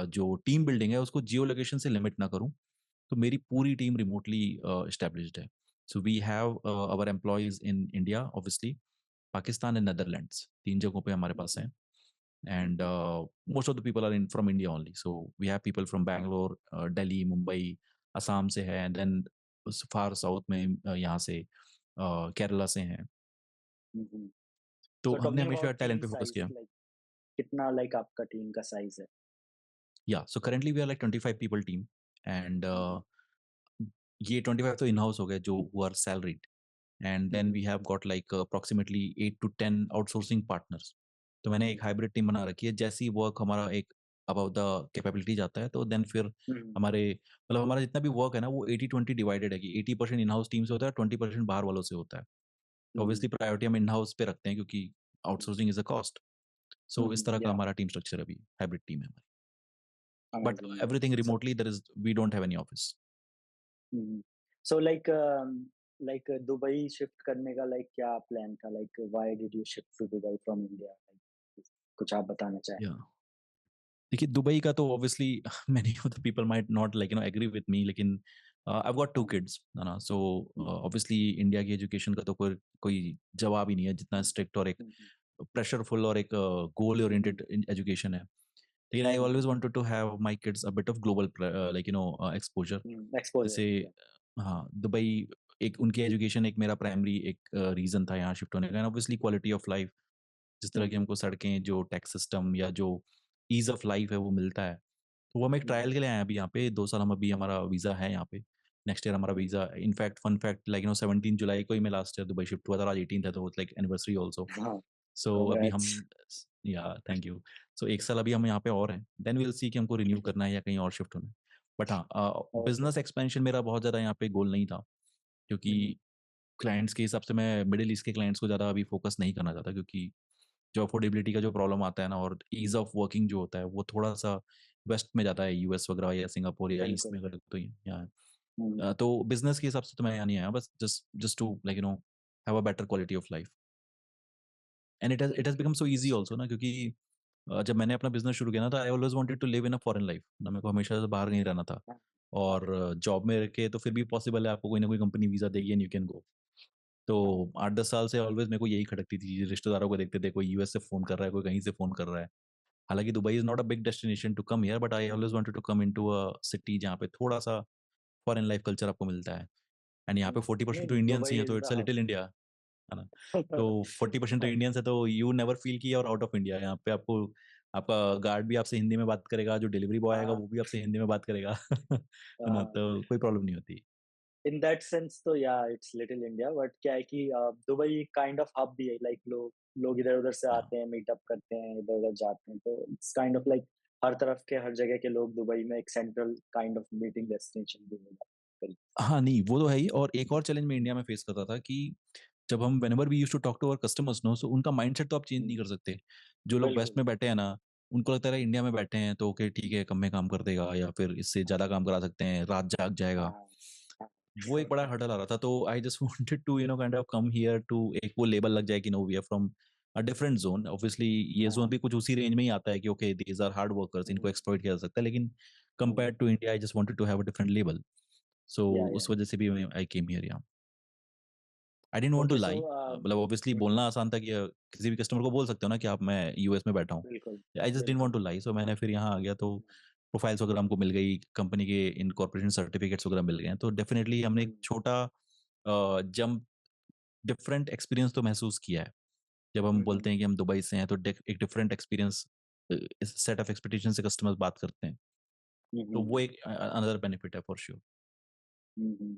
जो टीम बिल्डिंग है उसको जियो लोकेशन से लिमिट ना करूँ। तो मेरी पूरी टीम रिमोटली एस्टैब्लिश्ड है। So we have our employees in India, obviously, Pakistan and Netherlands, 3 जगहों पे हमारे हुँ, पास हुँ, हैं। हुँ, and um, most of the people are in from India only. So we have people from Bangalore, Delhi, Mumbai, Assam से है, एंड देन फार साउथ में यहाँ से केरला से हैं। हुँ, हुँ। तो सो हमने टॉकिंग हमेशा अबाउट टीम टैलेंट पे फोकस साइज़ किया। लाइक कितना लाइक आपका टीम का साइज़ है? Yeah so currently we are like 25 people team. And hmm, um, ये 25 तो इन हाउस हो गए जो who are salaried, and um, then um, we have got like approximately 8 to 10 outsourcing partners. तो मैंने हुँ, एक हाइब्रिड टीम बना रखी है। जैसे ही वर्क हमारा एक अबव द कैपेबिलिटी जाता है, तो देन फिर हुँ, हुँ, हमारे मतलब हमारा जितना भी वर्क है ना, वो 80-20 डिवाइडेड है कि 80% इन हाउस टीम से होता है, 20% बाहर वालों से होता है। तो हुँ, ऑब्वियसली प्रायोरिटी हम इन हाउस पे रखते हैं क्योंकि outsourcing is a cost. Um, so इस हुँ, तरह का या हमारा टीम स्ट्रक्चर अभी हाइब्रिड टीम है हमारी। But amazing, everything amazing so remotely, there is we don't have any office. Um, um. So like like Dubai shift करने का लाइक क्या प्लान था? Like why did you shift to Dubai from India? Like कुछ आप बताना चाहें? या देखिए, दुबई का तो obviously many of the people might not like agree with me, लेकिन I have got 2 um, kids, है ना? सो हुँ, ऑब्वियसली इंडिया की एजुकेशन का तो कोई कोई जवाब ही नहीं है, जितना हुँ, स्ट्रिक्ट और एक हुँ, हुँ, प्रेशरफुल और एक गोल हुँ, हुँ, ओरिएंटेड एजुकेशन है। लेकिन I um, always um, wanted to have my kids a bit of global exposure. Um, exposure जैसे या हाँ, दुबई एक उनकी एजुकेशन एक मेरा प्राइमरी एक रीज़न था यहाँ शिफ्ट होने का, and obviously quality of life, जिस हुँ, तरह की हुँ, हमको सड़कें, जो टैक्स सिस्टम या जो ईज़ ऑफ लाइफ है वो मिलता है। तो वो हम एक हुँ, ट्रायल के लिए आए हैं अभी यहाँ पे, 2 साल हम अभी हमारा वीज़ा है यहाँ पे। नेक्स्ट ईयर हमारा हुँ, वीज़ा, इनफैक्ट फन फैक्ट 17 जुलाई को ही मैं लास्ट ईयर दुबई शिफ्ट हुआ था, और आज 18th है, तो इट्स लाइक एनिवर्सरी आल्सो। हाँ, सो अभी हम कांग्रेट्स। स या थैंक यू। सो 1 साल अभी हम यहाँ पे और हैं, देन वी विल सी कि हमको रिन्यू करना है या कहीं और शिफ्ट होना है। बट हाँ, ओके। बिज़नेस एक्सपेंशन मेरा बहुत ज़्यादा यहाँ पे गोल नहीं था, हुँ, हुँ, क्योंकि क्लाइंट्स के हिसाब से मैं मिडल ईस्ट के क्लाइंट्स को ज़्यादा अभी फोकस नहीं करना चाहता, क्योंकि जो अफोर्डेबिलिटी का जो प्रॉब्लम आता है ना, और ईज़ ऑफ वर्किंग जो होता है, वो थोड़ा-सा वेस्ट में ज़्यादा है, यूएस वगैरह या सिंगापुर या ईस्ट बिल्कुल। में अगर तो यहाँ है। हुँ, तो बिज़नेस के हिसाब से तो मैं यहाँ नहीं आया, बस just just to have a better quality of life, and it has become so easy understood. Also ना, क्योंकि जब मैंने अपना बिज़नेस शुरू किया ना, तो I always wanted to live in a foreign life ना, मेरे को हमेशा से बाहर नहीं रहना था। हाँ, और जॉब में रह के तो फिर भी पॉसिबल है, आपको कोई ना कोई कंपनी वीज़ा देगी एंड यू कैन गो। तो हाँ, 8-10 साल से ऑलवेज़ मेरे को यही खटकती थी, रिश्तेदारों को देखते थे, कोई यूएस से फ़ोन कर रहा है, कोई कहीं से फ़ोन कर रहा है। हालाँकि Dubai is not a big destination to come here, but I always wanted to come into a city जहाँ पे थोड़ा-सा फॉरेन लाइफ कल्चर आपको मिलता है। एंड यहाँ हुँ, पे 40% तो नहीं इंडियंस ही दुबई हैं, तो is it's the a hub. Little India, है ना? तो 40% तो इंडियंस है, तो यू नेवर फील कि you are out of India. यहाँ पे आपको आपका गार्ड भी आपसे हिंदी में बात करेगा, जो डिलीवरी बॉय आएगा हाँ, वो भी आपसे हिंदी में बात करेगा। है ना? हाँ। तो कोई प्रॉब्लम नहीं होती। इन दैट सेंस तो या इट्स लिटिल इंडिया बट क्या है कि दुबई काइंड ऑफ हब भी है लाइक लोग लोग इधर-उधर से हाँ। आते हैं, मीटअप करते हैं, इधर-उधर जाते हैं, तो इट्स काइंड ऑफ लाइक हर तरफ के हर जगह के लोग दुबई में एक central kind of meeting destination भी है करीब। हाँ, नहीं वो तो है ही, और एक और चैलेंज मैं इंडिया में फेस करता था कि जब हम whenever we used to talk to our customers no, so उनका माइंडसेट तो आप चेंज हुँ, नहीं कर सकते। जो लोग वेस्ट बिल्कुल। में बैठे हैं ना, उनको लगता है इंडिया में बैठे हैं तो ओके ठीक है, कम में काम कर देगा या फिर इससे ज़्यादा काम करा सकते हैं, रात जाग जाएगा। हाँ, हाँ। वो एक बड़ा हर्डल आ रहा था, तो I just wanted to kind of come here to एक वो लेबल लग जाए कि no we are from a different zone. Obviously ये ज़ोन हाँ, भी कुछ उसी रेंज में ही आता है कि okay these are hard workers, इनको हुँ, एक्सप्लॉइट किया जा सकता है, लेकिन um, compared to India I just wanted to have a different label. So yeah. उस वजह से भी मैं आई केम हियर यहाँ। I didn't want to okay so lie, मतलब ऑब्वियसली हुँ, बोलना आसान था कि किसी भी कस्टमर को बोल सकते हो ना कि आप मैं यूएस में बैठा हूँ। बिल्कुल, आई जस्ट डिडन्ट बिल्कुल। वांट टू लाई, सो मैंने फिर यहाँ आ गया, तो प्रोफाइल्स वगैरह हमको मिल गई, कंपनी के इनकॉर्पोरेशन सर्टिफिकेट्स वगैरह मिल गए हैं, तो डेफ़िनेटली हमने हुँ, एक छोटा जंप डिफरेंट एक्सपीरियंस तो महसूस किया है। जब हम हुँ, हुँ, बोलते हैं कि हम दुबई से हैं तो एक डिफरेंट एक्सपीरियंस इस सेट ऑफ एक्सपेक्टेशन से कस्टमर्स बात करते हैं। हुँ, तो हुँ, वो एक अनदर बेनिफिट है for sure. Um, um,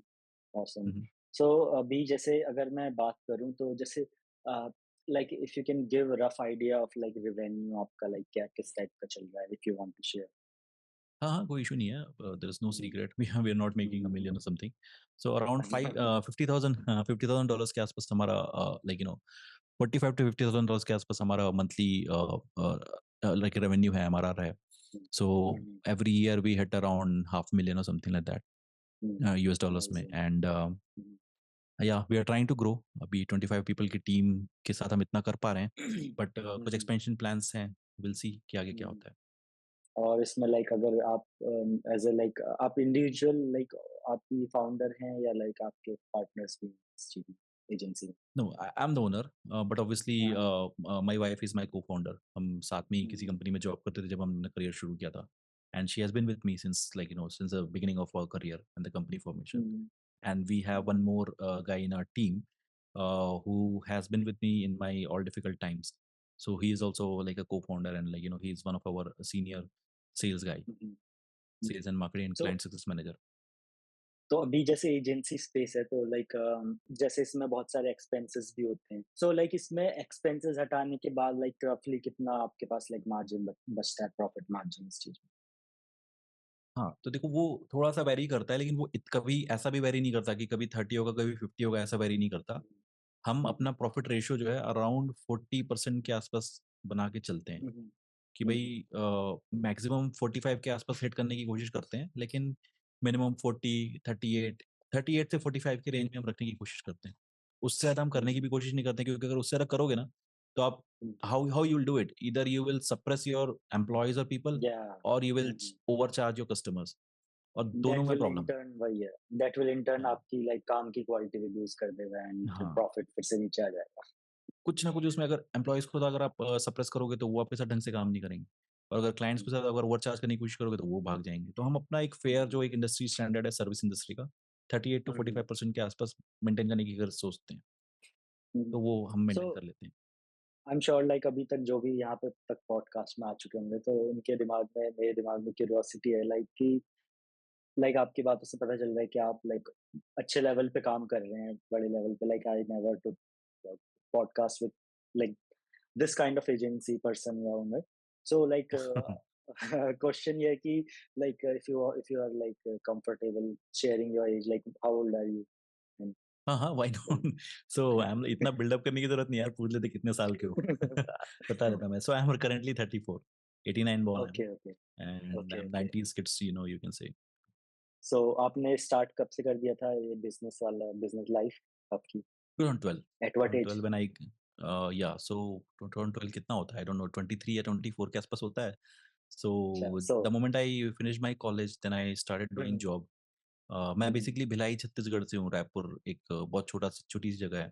awesome. Um, um. So अभी जैसे अगर मैं बात करूँ तो जैसे uh, like if you can give rough idea of like revenue आपका लाइक क्या किस टाइप का चल रहा है if you want to share? हाँ, हाँ, कोई इश्यू नहीं है। There is no um, secret we are not making a um, million और समथिंग। सो अराउंड हुँ, 50,000 $50,000 के आसपास हमारा लाइक 45 टू $50,000 के आसपास हमारा मंथली लाइक रेवेन्यू है हमारा रहा है। So um, um, every year we hit around half million और something like that um, US dollars में amazing. And um, yeah we are trying to grow. अभी 25 पीपल की टीम के साथ हम इतना कर पा रहे हैं, बट हुँ, कुछ हुँ, एक्सपेंशन प्लान्स हैं, विल सी कि आगे क्या हुँ। होता है। और इसमें लाइक अगर आप एज़ अ लाइक आप इंडिविजुअल लाइक आप ही फाउंडर हैं या लाइक आपके पार्टनर्स भी हैं इस चीज़ में, एजेंसी में? No I am the owner, but obviously हाँ, हाँ। My wife is my co-founder. हम साथ में ही किसी हुँ, कंपनी में जॉब करते थे जब हमने करियर शुरू किया था, and she has been with me since like since the beginning of our career and the company formation. Hmm, And we have one hmm, more guy in our team who has been with me in my all difficult times. So he is also like a co-founder, and he is one of our senior sales guy, hmm, hmm. sales and marketing and so client success manager. तो अभी जैसे agency space है तो like जैसे इसमें बहुत सारे expenses भी होते हैं। सो लाइक इसमें एक्सपेंसेस हटाने के बाद लाइक रफली कितना आपके पास लाइक मार्जिन बचता है, प्रॉफिट मार्जिन इस चीज़ हाँ, तो देखो वो थोड़ा-सा वैरी करता है, लेकिन वो कभी ऐसा भी वैरी नहीं करता कि कभी 30 होगा, कभी 50 होगा, ऐसा वैरी नहीं करता। में? हम हुँ, अपना प्रॉफिट रेशियो जो है अराउंड 40% के आसपास बना के चलते हैं। हुँ, हुँ, कि हुँ, भई हुँ, मैक्सिमम 45 के आसपास हिट करने की कोशिश करते हैं, लेकिन मिनिमम 40, 38, 38 से 45 के रेंज में हम रखने की कोशिश करते हैं। उससे ज़्यादा हम करने की हुँ, भी कोशिश नहीं करते, क्योंकि अगर उससे ज़्यादा करोगे ना, तो आप um, um. How how you will do it? Either you will suppress your employees और पीपल, या और you will um, um. Overcharge your customers, और दोनों दैट में विल इन प्रॉब्लम है। टर्न वही है, दैट विल इन टर्न हाँ, आपकी लाइक काम की क्वालिटी रिड्यूस कर देगा एंड फिर हाँ। प्रॉफिट फिर से नीचे आ जाएगा। कुछ ना कुछ उसमें अगर एम्प्लॉइज़ को तो अगर आप सप्रेस करोगे तो वो आपके साथ ढंग से काम नहीं करेंगे, और अगर क्लाइंट्स हुँ, के साथ अगर ओवरचार्ज करने की कोशिश करोगे तो वो भाग जाएँगे। तो हम अपना एक हुँ, फेयर हुँ, जो एक इंडस्ट्री स्टैंडर्ड है सर्विस इंडस्ट्री का, 38 टू हुँ, हुँ, 45% के आसपास मेंटेन करने की अगर सोचते हैं, हुँ, तो हुँ। वो हम सो मेंटेन कर लेते हैं। आई एम श्योर लाइक अभी तक जो भी यहाँ पे तक पॉडकास्ट में आ चुके होंगे तो उनके दिमाग में मेरे दिमाग में क्यूरियोसिटी है लाइक कि लाइक आपकी बातों से पता चल रहा है कि आप लाइक अच्छे लेवल पे काम कर रहे हैं, बड़े लेवल पे like I never to podcast with like this kind of agency person या ओनर। सो लाइक क्वेश्चन ये है कि like if you are like comfortable sharing your age like how old are you? हाँ, हाँ, why not? So I am इतना buildup करने की ज़रूरत नहीं है यार, पूछ लेते कितने साल के हो? बता देता मैं। So I am currently 34, 89 born I am, okay, okay, and I okay, am okay. 90s kids, you can say. So आपने स्टार्ट कब से कर दिया था ये बिज़नेस वाला बिज़नेस लाइफ आपकी? 2012, at what age? 2012 when I या सो 2012 कितना होता है? आई डोंट नो, 23 या 24 के आसपास होता है। So अच्छा, सो the moment I finished my college, then I started hmm, doing hmm, job. मैं हुँ, हुँ, बेसिकली भिलाई छत्तीसगढ़ से हूँ, रायपुर एक बहुत छोटी सी जगह है।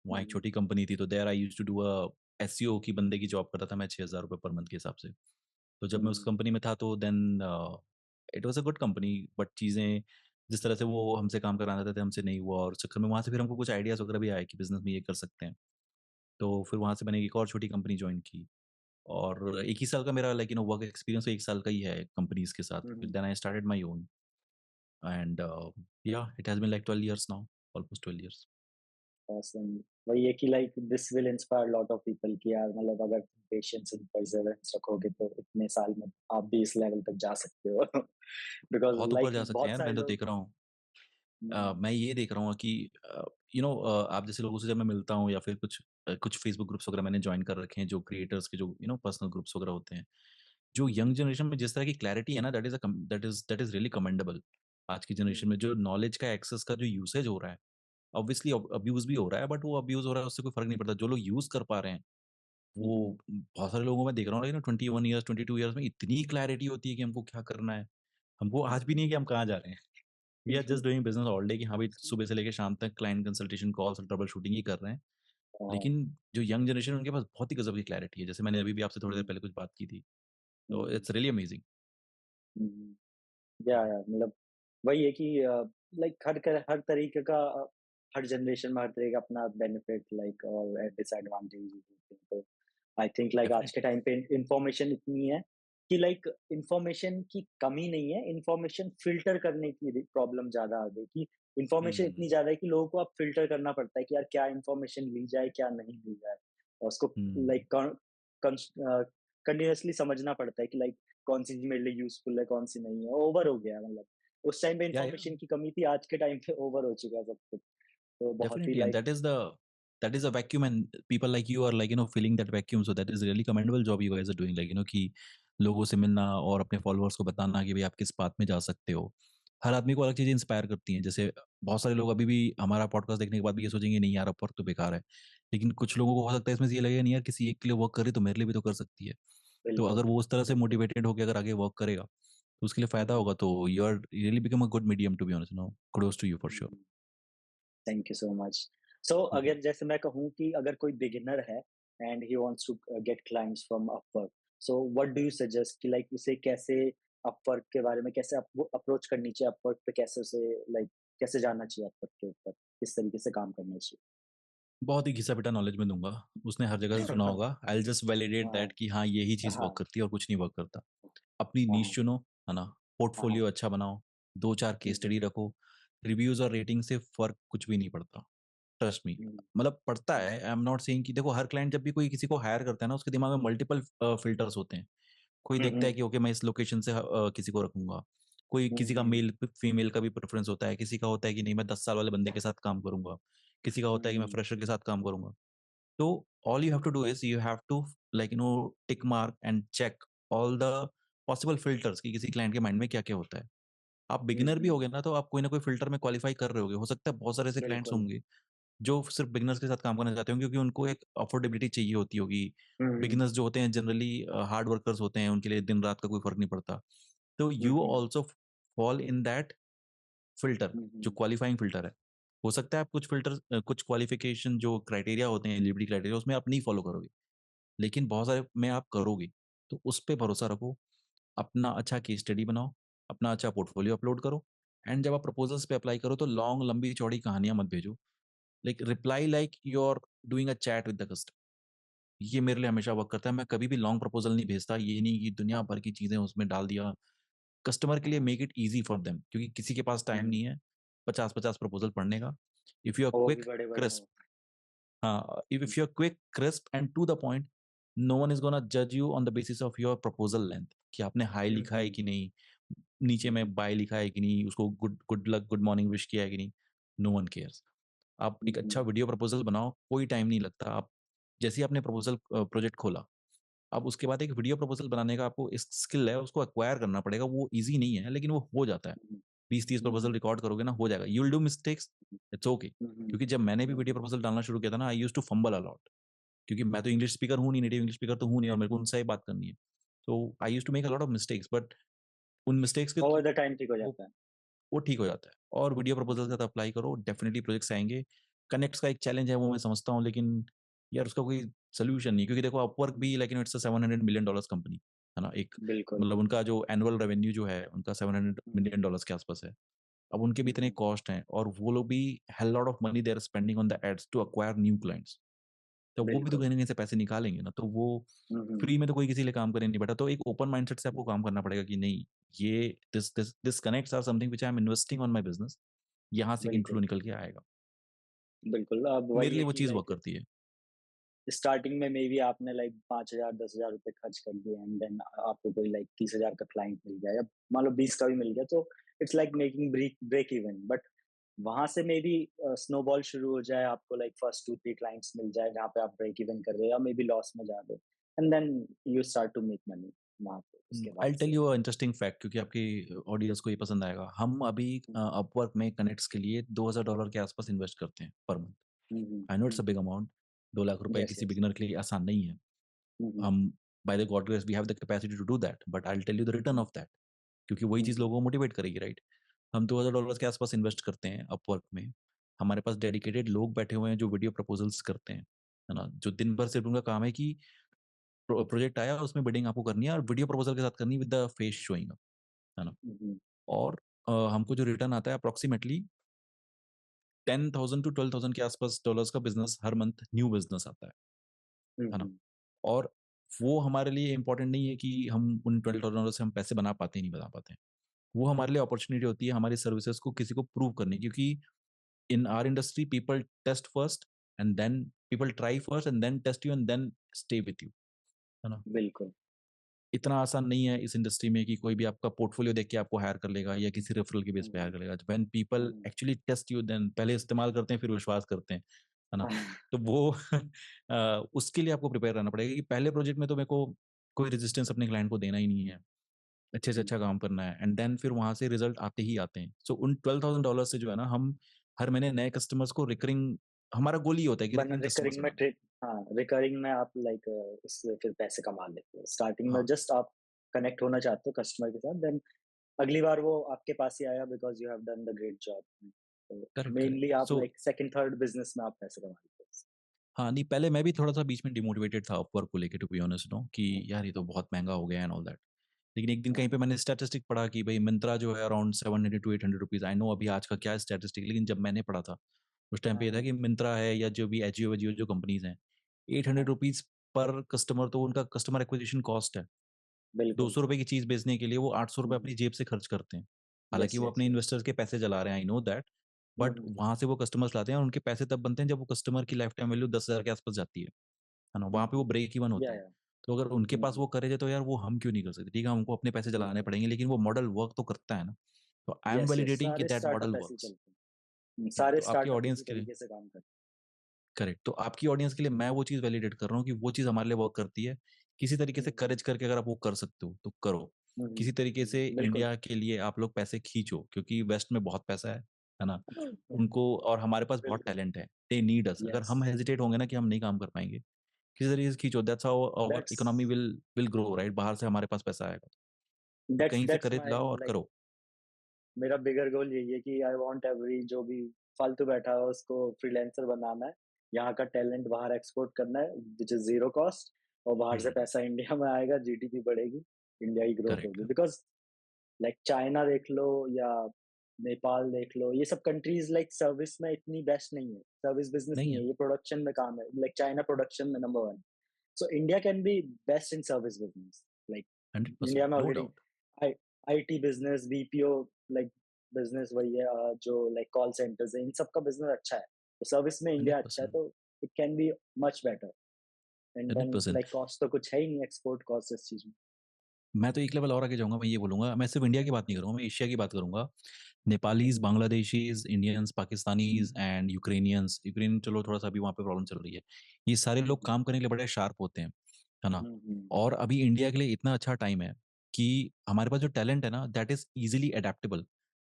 वहाँ एक हुँ, छोटी कंपनी थी, तो there I used to do SEO की बंदे की जॉब करता था मैं, ₹6000 पर मंथ के हिसाब से। तो जब मैं उस हुँ, कंपनी में था तो then it was a good company, but चीज़ें जिस तरह से वो हमसे काम कराना चाहते थे हमसे नहीं हुआ, और उस चक्कर में वहाँ से फिर हमको कुछ आइडियाज़ वगैरह भी आए कि बिज़नेस में ये कर सकते हैं। तो फिर वहाँ से मैंने एक और छोटी कंपनी जॉइन की, और 1 ही साल का मेरा वर्क एक्सपीरियंस तो 1 साल का ही है कंपनीज़ के साथ। हुँ, फिर um, then I started my own, and it has been like 12 years now, almost 12 years. Awesome. वही है कि like this will inspire lot of people कि यार मतलब अगर पेशेंस एंड परसेवरेंस रखोगे तो इतने साल में आप भी इस लेवल तक जा सकते हो। बिकॉज़ बहुत ऊपर लाइक जा सकते हैं बहुत यार, सारे मैं तो लोग देख रहा हूँ। हुँ, मैं ये देख रहा हूँ कि आप जैसे लोगों से जब मैं मिलता हूँ, या फिर कुछ फेसबुक ग्रुप्स वगैरह मैंने जॉइन कर रखे हैं, जो क्रिएटर्स के जो पर्सनल ग्रुप्स वगैरह होते हैं। जो हुँ, हुँ, यंग जनरेशन में जिस तरह की क्लैरिटी है ना, दैट इज़ रियली कमेंडेबल। आज की जनरेशन में जो नॉलेज का एक्सेस का जो यूसेज हो रहा है, ऑब्वियसली अब्यूज़ भी हो रहा है, बट वो अब्यूज़ हो रहा है उससे कोई फ़र्क नहीं पड़ता। जो लोग यूज़ कर पा रहे हैं, हुँ, वो हुँ, बहुत सारे लोगों को मैं देख रहा हूँ, 21 ईयर्स, 22 ईयर्स में इतनी क्लैरिटी होती है कि हमको क्या करना है। हमको आज भी नहीं है कि हम कहाँ जा रहे हैं। We um, are um, just doing business all day कि हाँ भाई, सुबह से लेके शाम तक क्लाइंट कंसल्टेशन कॉल्स और ट्रबल शूटिंग ही कर रहे हैं। हाँ, लेकिन जो यंग जनरेशन है उनके पास बहुत ही गज़ब की क्लैरिटी है। जैसे मैंने अभी भी आपसे थोड़ी देर हुँ, पहले कुछ बात की थी। तो um. It's really amazing. Um. या मतलब वही है कि लाइक हर तरीके का हर जनरेशन में हर तरह का अपना बेनिफिट लाइक और डिसएडवांटेजेस होते हैं। तो आई थिंक लाइक आज के डेफिनिटली। टाइम पे इंफॉर्मेशन इतनी है कि लाइक इंफॉर्मेशन की कमी नहीं है, इंफॉर्मेशन फ़िल्टर करने की प्रॉब्लम ज़्यादा आ गई कि इंफॉर्मेशन इतनी हुँ, ज़्यादा है कि लोगों को अब फ़िल्टर करना पड़ता है कि यार क्या इंफॉर्मेशन ली जाए, क्या नहीं ली जाए। और उसको हुँ। लाइक कंटीन्यूअसली समझना पड़ता है कि लाइक कौन-सी चीज़ मेरे लिए यूज़फुल है, कौन-सी नहीं है। ओवर हो गया है मतलब। उस टाइम पे या इन्फॉर्मेशन की कमी थी, आज के टाइम पे ओवर हो चुका है सब कुछ। तो बहुत ही definitely, and like that is a vacuum, and people like you are like filling that vacuum. So that is really commendable job you guys are doing. Like कि लोगों से मिलना और अपने फॉलोअर्स को बताना कि भाई आप किस बात में जा सकते हो। हर आदमी को अलग चीज़ें इंस्पायर करती हैं। जैसे बहुत सारे लोग अभी भी हमारा पॉडकास्ट देखने के बाद भी ये सोचेंगे नहीं यार अपवर्क तो बेकार है। लेकिन कुछ लोगों को हो सकता है इसमें से ये लगे नहीं यार किसी एक के लिए वर्क कर रही तो मेरे लिए भी तो कर सकती है। तो बिल्कुल, अगर वो उस तरह से बिल्कुल। मोटिवेटेड होके अगर आगे वर्क करेगा तो उसके लिए हुँ, फ़ायदा हुँ, होगा। तो you are really become a good medium to be honest kudos to you for um, sure. Um. Thank you so much. So um, um. अगर जैसे मैं कहूँ कि अगर कोई बिगिनर है and he wants to get clients from Upwork, so what do you suggest कि like उसे कैसे अपवर्क के बारे में कैसे अप्रोच करनी चाहिए, अपवर्क पे कैसे उसे लाइक कैसे जाना चाहिए अपवर्क के ऊपर? किस तरीके से काम करना चाहिए? बहुत ही घिसा-पिटा नॉलेज मैं दूँगा। उसने हर जगह से सुना होगा। आई विल जस्ट वैलिडेट हाँ, दैट कि हाँ, यही चीज़ वर्क हाँ, करती है और कुछ नहीं वर्क करता। अपनी हाँ, नीश हाँ, चुनो, है ना? हाँ, हाँ। पोर्टफोलियो अच्छा बनाओ, 2-4 हुँ, केस हुँ, स्टडी रखो। रिव्यूज़ और रेटिंग से फ़र्क कुछ भी नहीं पड़ता। Trust me. हुँ, मतलब पड़ता हुँ, है, आई एम नॉट सेइंग कि देखो हर क्लाइंट जब भी कोई किसी को हायर करता है ना, उसके दिमाग में मल्टीपल फ़िल्टर्स होते हैं। कोई हुँ, देखता है हुँ, कि ओके मैं इस लोकेशन से किसी को रखूँगा। कोई हुँ, किसी का हुँ, मेल फीमेल का भी प्रेफ़रेंस होता है। किसी का होता है कि नहीं मैं 10 साल वाले बंदे के साथ काम करूँगा। किसी का होता है कि मैं हुँ, फ्रेशर के साथ काम करूँगा। So all you have to do is you have to tick mark and check all the possible filters कि किसी क्लाइंट के माइंड में क्या-क्या होता है। आप हुँ, बिगिनर भी हुँ, होगे ना तो आप कोई ना कोई फिल्टर में क्वालीफाई कर रहे होगे। हो सकता है बहुत सारे ऐसे क्लाइंट्स बिल्कुल। होंगे जो सिर्फ बिगिनर्स के साथ काम करना चाहते होंगे क्योंकि उनको एक अफोर्डेबिलिटी चाहिए होती होगी। हुँ, हुँ, बिगिनर्स जो होते हैं जनरली हार्ड वर्कर्स होते हैं, उनके लिए दिन-रात का कोई फ़र्क नहीं पड़ता। तो हुँ, you um, also fall in that filter um, जो हुँ, क्वालीफाइंग फ़िल्टर है। हो सकता है आप कुछ कुछ क्वालिफ़िकेशन जो क्राइटेरिया होते हैं एलिजिबिलिटी क्राइटेरिया उसमें आप नहीं फॉलो करोगे। लेकिन बहुत सारे में आप करोगे, तो उस पे भरोसा रखो, अपना अच्छा केस स्टडी बनाओ, अपना अच्छा पोर्टफोलियो अपलोड करो एंड जब आप प्रपोज़ल्स पे अप्लाई करो तो लॉन्ग लंबी-चौड़ी कहानियाँ मत भेजो। Like you are doing a chat with the customer. ये मेरे लिए हमेशा वर्क करता है, मैं कभी भी लॉन्ग प्रपोज़ल नहीं भेजता, ये नहीं कि दुनिया भर की चीज़ें उसमें डाल दिया। कस्टमर के लिए हाँ, make it easy for them क्योंकि किसी के पास हुँ, टाइम नहीं है 50-50 प्रपोज़ल पढ़ने का। इफ यू आर और वो भी क्विक, बड़े-बड़े क्रिस्प हो। हाँ, हुँ, if you're quick, crisp and to the point, no one is gonna judge you on the basis of your proposal length कि आपने हाय हुँ, लिखा है हुँ, कि नहीं, नीचे हुँ, में हुँ, बाय लिखा है कि नहीं, उसको good good luck, good morning wish किया है कि नहीं, नो वन केयर्स। आप हुँ, एक अच्छा हुँ, वीडियो प्रपोज़ल बनाओ, कोई टाइम नहीं लगता। आप जैसे ही आपने प्रोजेक्ट खोला, अब उसके बाद एक वीडियो प्रपोज़ल बनाने का आपको एक स्किल है, उसको एक्वायर करना पड़ेगा, वो ईज़ी नहीं है, लेकिन वो हो जाता है। हुँ, 20-30 हुँ, प्रपोज़ल हुँ, रिकॉर्ड करोगे ना, हो जाएगा। You will do mistakes, it's okay um, um, क्योंकि जब मैंने भी हुँ, वीडियो प्रपोज़ल डालना शुरू किया था ना, I used to fumble a lot क्योंकि मैं तो इंग्लिश स्पीकर हूँ नहीं, नेटिव इंग्लिश स्पीकर तो हूँ नहीं और मेरे को उनसे ही बात करनी है। तो I used to make a lot of mistakes but उन मिस्टेक्स के ओवर थ्रू द टाइम ठीक हो वो जाता है। वो ठीक हो जाता है और वीडियो हुँ, प्रपोज़ल के हुँ, साथ अप्लाई करो, डेफिनिटली प्रोजेक्ट्स आएँगे। कनेक्ट्स का एक चैलेंज है वो मैं समझता हूँ लेकिन यार उसका कोई सॉल्यूशन नहीं क्योंकि देखो अपवर्क भी like it's a $700 million dollars company, है ना? एक बिल्कुल। मतलब उनका जो एनुअल रेवेन्यू जो है उनका 700 हुँ, मिलियन डॉलर्स के आस-पास है। अब उनके भी हुँ, इतने हुँ, कॉस्ट हैं और वो लोग भी hell lot of money they are spending on the ads to acquire new clients. तो वो भी तो बिल्कुल। कहीं न कहीं से पैसे निकालेंगे ना, तो वो हुँ, हुँ, फ्री में तो कोई किसी लिए काम करने नहीं बैठा। तो एक ओपन माइंडसेट से आपको काम करना पड़ेगा कि नहीं, ये this connects are something which I am investing on my business. यहाँ से एक बिल्कुल, इन्फ्लो निकल के आएगा। बिल्कुल। अब मेरे वही लिए है वो कि चीज़ वर्क लाइक करती है। स्टार्टिंग में मेबी आपने लाइक 5,000 10,000 रुपए खर्च कर दिए एंड देन आपको कोई लाइक 30,000 का क्लाइंट मिल गया या मान लो 20 का भी मिल गया तो it's like making break even but वहां से मेबी स्नोबॉल शुरू हो जाए आपको लाइक फर्स्ट 2 3 क्लाइंट्स मिल जाए जहाँ पे आप ब्रेक इवन कर रहे हो या मे बी लॉस में जा रहे हो and then you start to make money वहां पे उसके आई बाद विल टेल से यू अ इंटरेस्टिंग फैक्ट क्योंकि आपकी ऑडियंस को ये पसंद आएगा। हम अभी हम्म अपवर्क में कनेक्ट्स के लिए $2,000 के आस-पास इन्वेस्ट करते हैं per month. I know it's a big amount, 2 lakh रुपए यस किसी यस बिगिनर के लिए आसान नहीं है। हम by the God grace we have the capacity to do that, but I will tell you the return of that क्योंकि वही चीज़ लोगों को मोटिवेट करेगी, राइट? हम $2,000 के आस-पास इन्वेस्ट करते हैं अपवर्क में। हमारे पास डेडिकेटेड लोग बैठे हुए हैं जो वीडियो प्रपोज़ल्स करते हैं, है ना? जो दिन भर सिर्फ उनका काम है कि प्रोजेक्ट आया उसमें बिडिंग आपको करनी है और वीडियो प्रपोज़ल के साथ करनी है with the face showing up. है ना? हुँ, हुँ, और हमको जो रिटर्न आता है अप्रॉक्सिमेटली 10,000 टू 12,000 के आसपास डॉलर्स का बिज़नेस हर मंथ न्यू बिज़नेस आता हुँ, है ना? हुँ, और वो हमारे लिए इम्पोर्टेंट नहीं है कि हम उन $12,000 से हम पैसे बना पाते हैं, नहीं बना पाते हैं। वो हमारे लिए अपॉर्च्युनिटी होती है हमारी सर्विसेज़ को किसी को प्रूव करने की, क्योंकि in our industry people test first and then people try first and then test you and then stay with you, है ना? बिल्कुल। इतना आसान नहीं है इस इंडस्ट्री में कि कोई भी आपका पोर्टफोलियो देख के आपको हायर कर लेगा या किसी रेफरल के बेस हुँ, पे हायर हुँ, कर लेगा। When people um, actually test you then पहले इस्तेमाल करते हैं फिर विश्वास करते हैं, है ना? तो वो उसके लिए आपको प्रिपेयर रहना पड़ेगा कि पहले प्रोजेक्ट में तो मेरे को कोई रेजिस्टेंस अपने क्लाइंट को देना ही नहीं है। अच्छे से हुँ, अच्छा काम करना है एंड देन फिर वहाँ से रिजल्ट आते ही आते हैं। सो उन $12,000 से जो है ना हम हर महीने नए कस्टमर्स को रिकरिंग, हमारा गोल ये होता है कि बना रिकरिंग कस्टमर्स रिकरिंग में बनाना। ट्रे हाँ, रिकरिंग में आप लाइक उससे फिर पैसे कमा लेते हो। स्टार्टिंग में हाँ, जस्ट आप कनेक्ट होना चाहते हो कस्टमर के साथ, देन अगली बार वो आपके पास ही आया because you have done the great job. तो करेक्ट, करेक्ट। मेनली आप so like second, third business में आप पैसे कमा लेते हो उससे। हाँ, नहीं पहले मैं भी थोड़ा-सा बीच में डिमोटिवेटेड था अपवर्क को लेके टू बी ऑनेस्ट नो कि हुँ, यार ये तो बहुत महँगा हो गया एंड ऑल दैट। लेकिन एक दिन हाँ, कहीं पे मैंने स्टैटिस्टिक पढ़ा कि भई मिंत्रा जो है अराउंड 700 टू ₹800। आई नो अभी आज का क्या है स्टैटिस्टिक, लेकिन जब मैंने पढ़ा था, उस टाइम पे हाँ, ये था हाँ, कि मिंत्रा है या जो भी एजियो वेजियो जो कंपनीज़ हैं, हाँ, ₹800 पर कस्टमर तो उनका कस्टमर एक्विजिशन कॉस्ट है। बिल्कुल। ₹200 की चीज़ बेचने के लिए वो ₹800 हुँ, अपनी जेब से खर्च करते हैं। हालाँकि यस, वो यस, अपने यस। इन्वेस्टर्स के पैसे जला रहे हैं, I know that, um, but um, वहाँ से वो कस्टमर्स लाते हैं और उनके पैसे तब बनते हैं जब वो कस्टमर की लाइफ टाइम वैल्यू 10,000 के आसपास जाती है ना? हुँ, वहाँ पे वो हुँ, ब्रेक इवन होते हैं। या, तो अगर उनके हुँ, पास हुँ, वो करें तो यार वो हम क्यों नहीं कर सकते? ठीक है, हमको अपने पैसे जलाने बिल्कुल। पड़ेंगे लेकिन वो मॉडल वर्क तो करता है ना। तो I am yes, yes, validating कि सारे दैट स्टार्टअप मॉडल ऐसे ही वर्क्स। चलते हैं। या सारे तो आपकी स्टार्टअप ऑडियंस इसी के लिए तरीके से काम करते करेक्ट, तो आपकी ऑडियंस के लिए मैं वो चीज़ वैलिडेट कर रहा हूँ कि वो चीज़ हमारे लिए वर्क करती है। किसी तरीके हैं। से हुँ, हुँ, करेज करके अगर आप वो कर सकते हो, तो करो। हुँ, हुँ, किसी तरीके से बिल्कुल। इंडिया के लिए आप लोग पैसे खींचो क्योंकि वेस्ट में बहुत पैसा है ना? हुँ, उनको और हमारे पास बहुत बिल्कुल। टैलेंट है। They need us. अगर यस, हम हेजिटेट होंगे ना कि हम नहीं काम कर पाएँगे, किसी तरीके से खींचो, that's how hour that's economy will grow right? बाहर से हमारे पास पैसा आएगा। तो दैट्स कहीं से दैट्स करेज माय लाओ और लाइक करो। मेरा बिगर गोल यही है कि आई वांट एवरी जो भी फालतू बैठा है उसको फ्रीलांसर बनाना है। यहाँ का टैलेंट बाहर एक्सपोर्ट करना है व्हिच इज़ ज़ीरो कॉस्ट और बाहर से हुँ, पैसा इंडिया में आएगा, जीडीपी बढ़ेगी, इंडिया की ग्रोथ करेक्ट, होगी। करेक्ट। बिकॉज़ लाइक चाइना देख लो या नेपाल देख लो, ये सब कंट्रीज़ लाइक सर्विस में इतनी बेस्ट नहीं है। सर्विस बिज़नेस नहीं नहीं है, है, ये प्रोडक्शन में काम है। लाइक चाइना प्रोडक्शन में number 1। So India can be best in service business. Like 100% India में no already doubt. I IT business, BPO like business वही है जो लाइक कॉल सेंटर्स है, इन सब का बिज़नेस अच्छा है। तो सर्विस में इंडिया अच्छा है 100%, तो it can be much better and then 100%। Like cost तो कुछ है ही नहीं एक्सपोर्ट कॉस्ट इस चीज़ में। मैं तो एक लेवल और आगे जाऊँगा, मैं ये बोलूँगा, मैं सिर्फ़ इंडिया की बात नहीं करूँगा, मैं एशिया की बात करूँगा। Um, Nepalese, um. Bangladeshis, Indians, Pakistanis and Ukrainians, Ukraine चलो थोड़ा-सा अभी वहाँ पे प्रॉब्लम चल रही है। ये सारे हुँ, लोग हुँ। काम करने के लिए बड़े शार्प होते हैं, है ना? हुँ, हुँ। और अभी इंडिया के लिए इतना अच्छा टाइम है कि हमारे पास जो टैलेंट है ना, दैट इज़ ईज़िली एडैप्टेबल।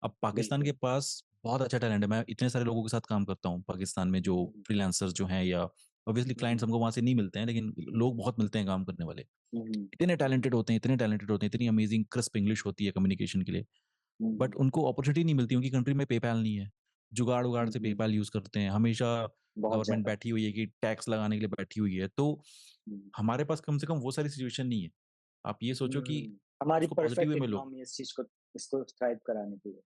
अब पाकिस्तान के बिल्कुल। पास बहुत अच्छा टैलेंट है, मैं इतने सारे लोगों के साथ काम करता हूँ, पाकिस्तान में जो हुँ, हुँ। फ्रीलांसर्स जो हैं या ऑब्वियसली हुँ, क्लाइंट्स हुँ। हमको वहाँ से नहीं मिलते हैं, लेकिन लोग बहुत मिलते हैं काम करने वाले। हुँ, हुँ। इतने टैलेंटेड होते हैं, इतने टैलेंटेड होते हैं, इतनी अमेजिंग क्रिस्प इंग्लिश होती है कम्युनिकेशन के लिए, हुँ, बट हुँ। उनको अपॉर्च्युनिटी नहीं मिलती, उनकी कंट्री में पेपैल नहीं है। जुगाड़-उगाड़ हुँ, से हुँ। पेपैल यूज़ करते हैं, हमेशा बहुत गवर्नमेंट ज़्यादा। बैठी हुई है कि टैक्स लगाने के लिए बैठी हुई है, तो हुँ। हमारे पास कम से कम वो सारी सिचुएशन नहीं है। आप ये सोचो कि हुँ। हमारी उसको पॉजिटिव वे परफेक्ट में लो, इकोनॉमी है इस चीज़ को इसको थ्राइव कराने के लिए।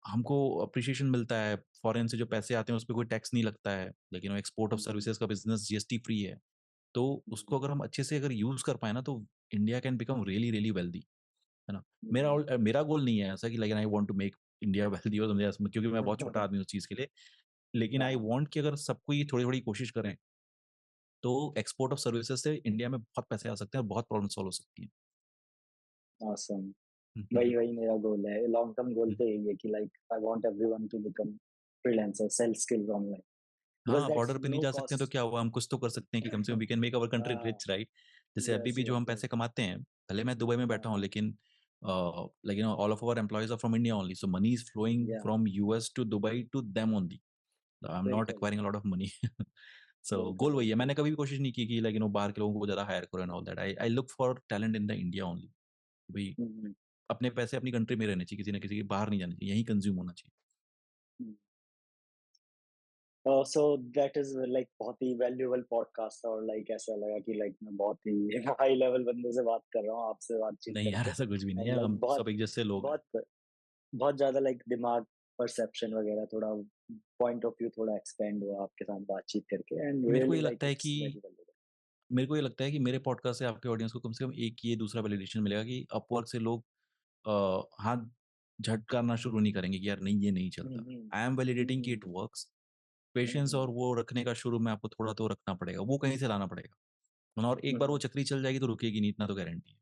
हमको एप्रिसिएशन मिलता है, फॉरेन से जो पैसे आते हैं उस पे कोई टैक्स नहीं लगता है, लेकिन वो export of hmm, hmm. Services का बिज़नेस जीएसटी फ्री है। तो हुँ, उसको हुँ। अगर हम अच्छे से अगर यूज़ कर पाएँ ना तो India can become really, really wealthy. है ना? हुँ, हुँ। मेरा गोल नहीं है ऐसा कि like I want to make India wealthy और समझे ऐसा, क्योंकि मैं बहुत छोटा आदमी हूँ उस चीज़ के लिए। लेकिन आई हाँ, वांट कि अगर सबको ये थोड़ी-थोड़ी कोशिश करें, तो एक्सपोर्ट ऑफ सर्विसेज़ से इंडिया में बहुत पैसे आ सकते हैं और बहुत प्रॉब्लम सॉल्व हो सकती है। ऑसम। हुँ, हुँ, हुँ, वही मेरा गोल है। Long term goal um. तो यही है कि like I want everyone to become freelancer, sell skills online because हाँ, दैट्स बॉर्डर पे नहीं नो जा सकते हैं तो कॉस्ट। क्या हुआ? हम कुछ तो कर सकते हैं कि कम से कम we can make our country हाँ, रिच राइट? जैसे अभी यस, भी जो यस, हम पैसे यस। कमाते हैं, भले मैं दुबई में हाँ, बैठा हूँ हाँ। लेकिन like you know all of our employees are from India only, so money is flowing yeah from US to Dubai to them only. I am not बिल्कुल, acquiring a lot of money. So बिल्कुल, goal वही है। बिल्कुल। मैंने कभी भी कोशिश नहीं की कि लाइक यू नो बाहर के लोगों को ज़्यादा हायर करो and all that. I I look for talent in the India only. भई हुँ, हुँ, अपने पैसे अपनी कंट्री में रहने चाहिए, किसी न किसी के बाहर नहीं जाने चाहिए, यहीं कंज़्यूम होना चाहिए। हुँ। सो दैट इज़ लाइक बहुत ही वैल्यूएबल पॉडकास्ट था और लाइक ऐसा लगा कि लाइक मैं बहुत ही हाई लेवल बंदे से बात कर रहा हूँ, आपसे बातचीत नहीं यार करके ऐसा कुछ भी नहीं एंड है, लाइक हम बहुत सब एक जैसे लोग हैं। बहुत बहुत ज़्यादा लाइक दिमाग परसेप्शन वगैरह थोड़ा पॉइंट ऑफ व्यू थोड़ा एक्सपेंड हुआ आपके साथ बातचीत करके एंड मेरे को रियली ये लाइक लगता है इट्स कि वेरी वैल्यूएबल। मेरे को ये लगता है कि मेरे पॉडकास्ट से आपके ऑडियंस को कम से कम एक ये दूसरा वैलिडेशन मिलेगा कि अपवर्क से लोग हाथ झटकारना शुरू नहीं करेंगे कि यार नहीं ये नहीं हुँ, चलता। Um. I am um, validating कि it um. Works. Um, patience um. और वो रखने का शुरू में आपको थोड़ा तो रखना पड़ेगा, वो कहीं से लाना पड़ेगा। और एक हुँ, बार वो हुँ। चक्री चल जाएगी तो रुकेगी नहीं, इतना तो गारंटी है। हुँ,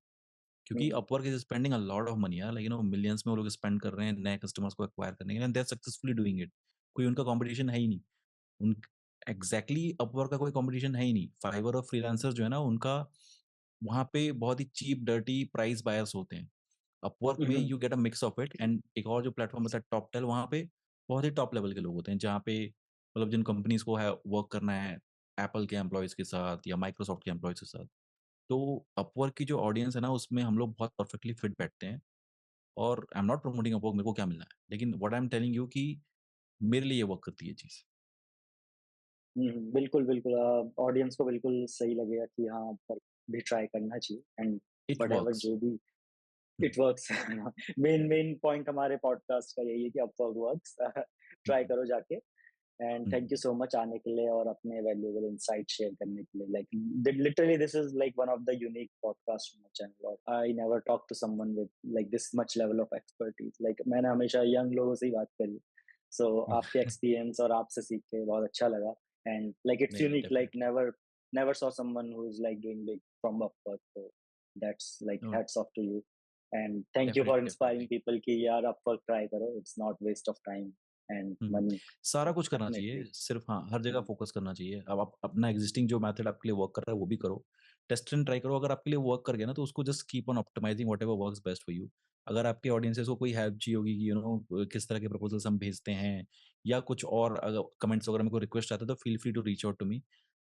क्योंकि um. Upwork is spending a lot of money यार, लाइक मिलियंस में वो लोग स्पेंड कर रहे हैं नए कस्टमर्स को एक्वायर करने के लिए and they are successfully doing it. कोई उनका कॉम्पिटिशन है ही नहीं। उन एग्ज़ैक्टली अपवर्क का कोई कॉम्पिटिशन है ही नहीं। फाइवर और फ्रीलांसर्स जो है ना उनका वहाँ पे बहुत ही चीप डर्टी प्राइस बायर्स होते हैं। अपवर्क हुँ, में um. You get a mix of it and एक और जो प्लेटफ़ॉर्म होता है टॉपटेल, वहाँ पे बहुत ही टॉप लेवल के लोग होते हैं, जहाँ पे मतलब जिन कंपनीज़ को है वर्क करना है एप्पल के एम्प्लॉइज़ के साथ या माइक्रोसॉफ्ट के एम्प्लॉइज़ के साथ। तो अपवर्क की जो ऑडियंस है ना उसमें हम लोग बहुत परफेक्टली फिट बैठते हैं और आई एम नॉट प्रमोटिंग अपवर्क, मेरे को क्या मिलना है। लेकिन what I am telling you कि मेरे लिए ये वर्क करती है चीज़। हुँ, हुँ। बिल्कुल, बिल्कुल ऑडियंस को बिल्कुल सही लगेगा कि हाँ, पर भी ट्राई करना चाहिए एंड इट व्हाटएवर वर्क्स। जो भी um, it works main main point हमारे पॉडकास्ट का यही है कि अपवर्क वर्क्स हुँ, ट्राई करो जाके and hmm, thank you so much आने के लिए और अपने वैल्यूएबल इनसाइट शेयर करने के लिए like literally this is like one of the unique podcast on my channel और I never talk to someone with like this much level of expertise like मैंने हमेशा यंग लोगों से ही बात करी सो हुँ। आपके एक्सपीरियंस और आपसे सीख के बहुत अच्छा लगा एंड लाइक इट्स नहीं, नहीं unique like definitely. Never never saw someone who is like doing big from Upwork. So that's like oh! hats off to you. And thank you for definitely, inspiring definitely. people कि यार Upwork try करो. It's not waste of time and hmm. money. सारा So कुछ करना चाहिए, definitely. सिर्फ़ हाँ, हर जगह Mhm. फ़ोकस करना चाहिए। अब आप अपना एक्जिस्टिंग जो मेथड आपके लिए वर्क कर रहा है, वो भी करो। टेस्ट एंड ट्राई करो, अगर आपके लिए वर्क कर गया ना, तो उसको just keep on optimising whatever works best for you. अगर आपके ऑडियंसेस को कोई हेल्प चाहिए होगी कि किस तरह के प्रपोज़ल्स हम भेजते हैं या कुछ और अगर कमेंट्स वगैरह में कोई रिक्वेस्ट आता है, तो feel free to reach out to me.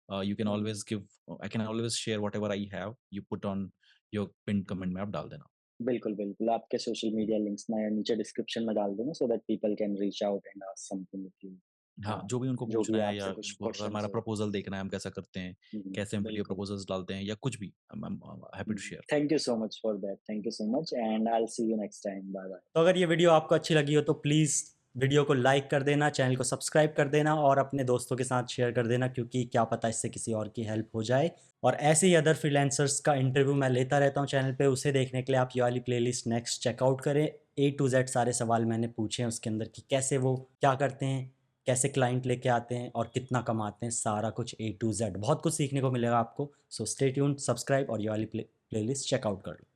You can Mhm. Always give I can always share whatever I have, you put on your pinned comment में आप डाल देना। बिल्कुल, बिल्कुल। आपके सोशल मीडिया लिंक्स मैं नीचे डिस्क्रिप्शन में डाल दूँगा so that people can reach out and ask something with you. हाँ, अ, जो भी उनको जो पूछना भी है या आपसे कुछ उनको अगर हमारा क्वेश्चन्स हो। प्रपोज़ल देखना है, हम कैसा करते हैं, हुँ, हुँ। कैसे उनके लिए बिल्कुल। प्रपोज़ल्स डालते हैं या कुछ भी, I am happy um. To share. Thank you so much for that. Thank you so much and I will see you next time. Bye bye. तो अगर ये वीडियो आपको अच्छी लगी हो तो प्लीज़ वीडियो को लाइक कर देना, चैनल को सब्सक्राइब कर देना और अपने दोस्तों के साथ शेयर कर देना क्योंकि क्या पता इससे किसी और की हेल्प हो जाए। और ऐसे ही अदर फ्रीलांसर्स का इंटरव्यू मैं लेता रहता हूँ चैनल पे, उसे देखने के लिए आप ये वाली प्लेलिस्ट नेक्स्ट चेकआउट करें। ए टू ज़ेड सारे सवाल मैंने पूछे हैं उसके अंदर कि कैसे वो क्या करते हैं, कैसे क्लाइंट लेके आते हैं और कितना कमाते हैं, सारा कुछ ए टू ज़ेड। बहुत कुछ सीखने को मिलेगा आपको। सो स्टे ट्यून्ड, सब्सक्राइब और ये वाली प्लेलिस्ट चेकआउट कर लो।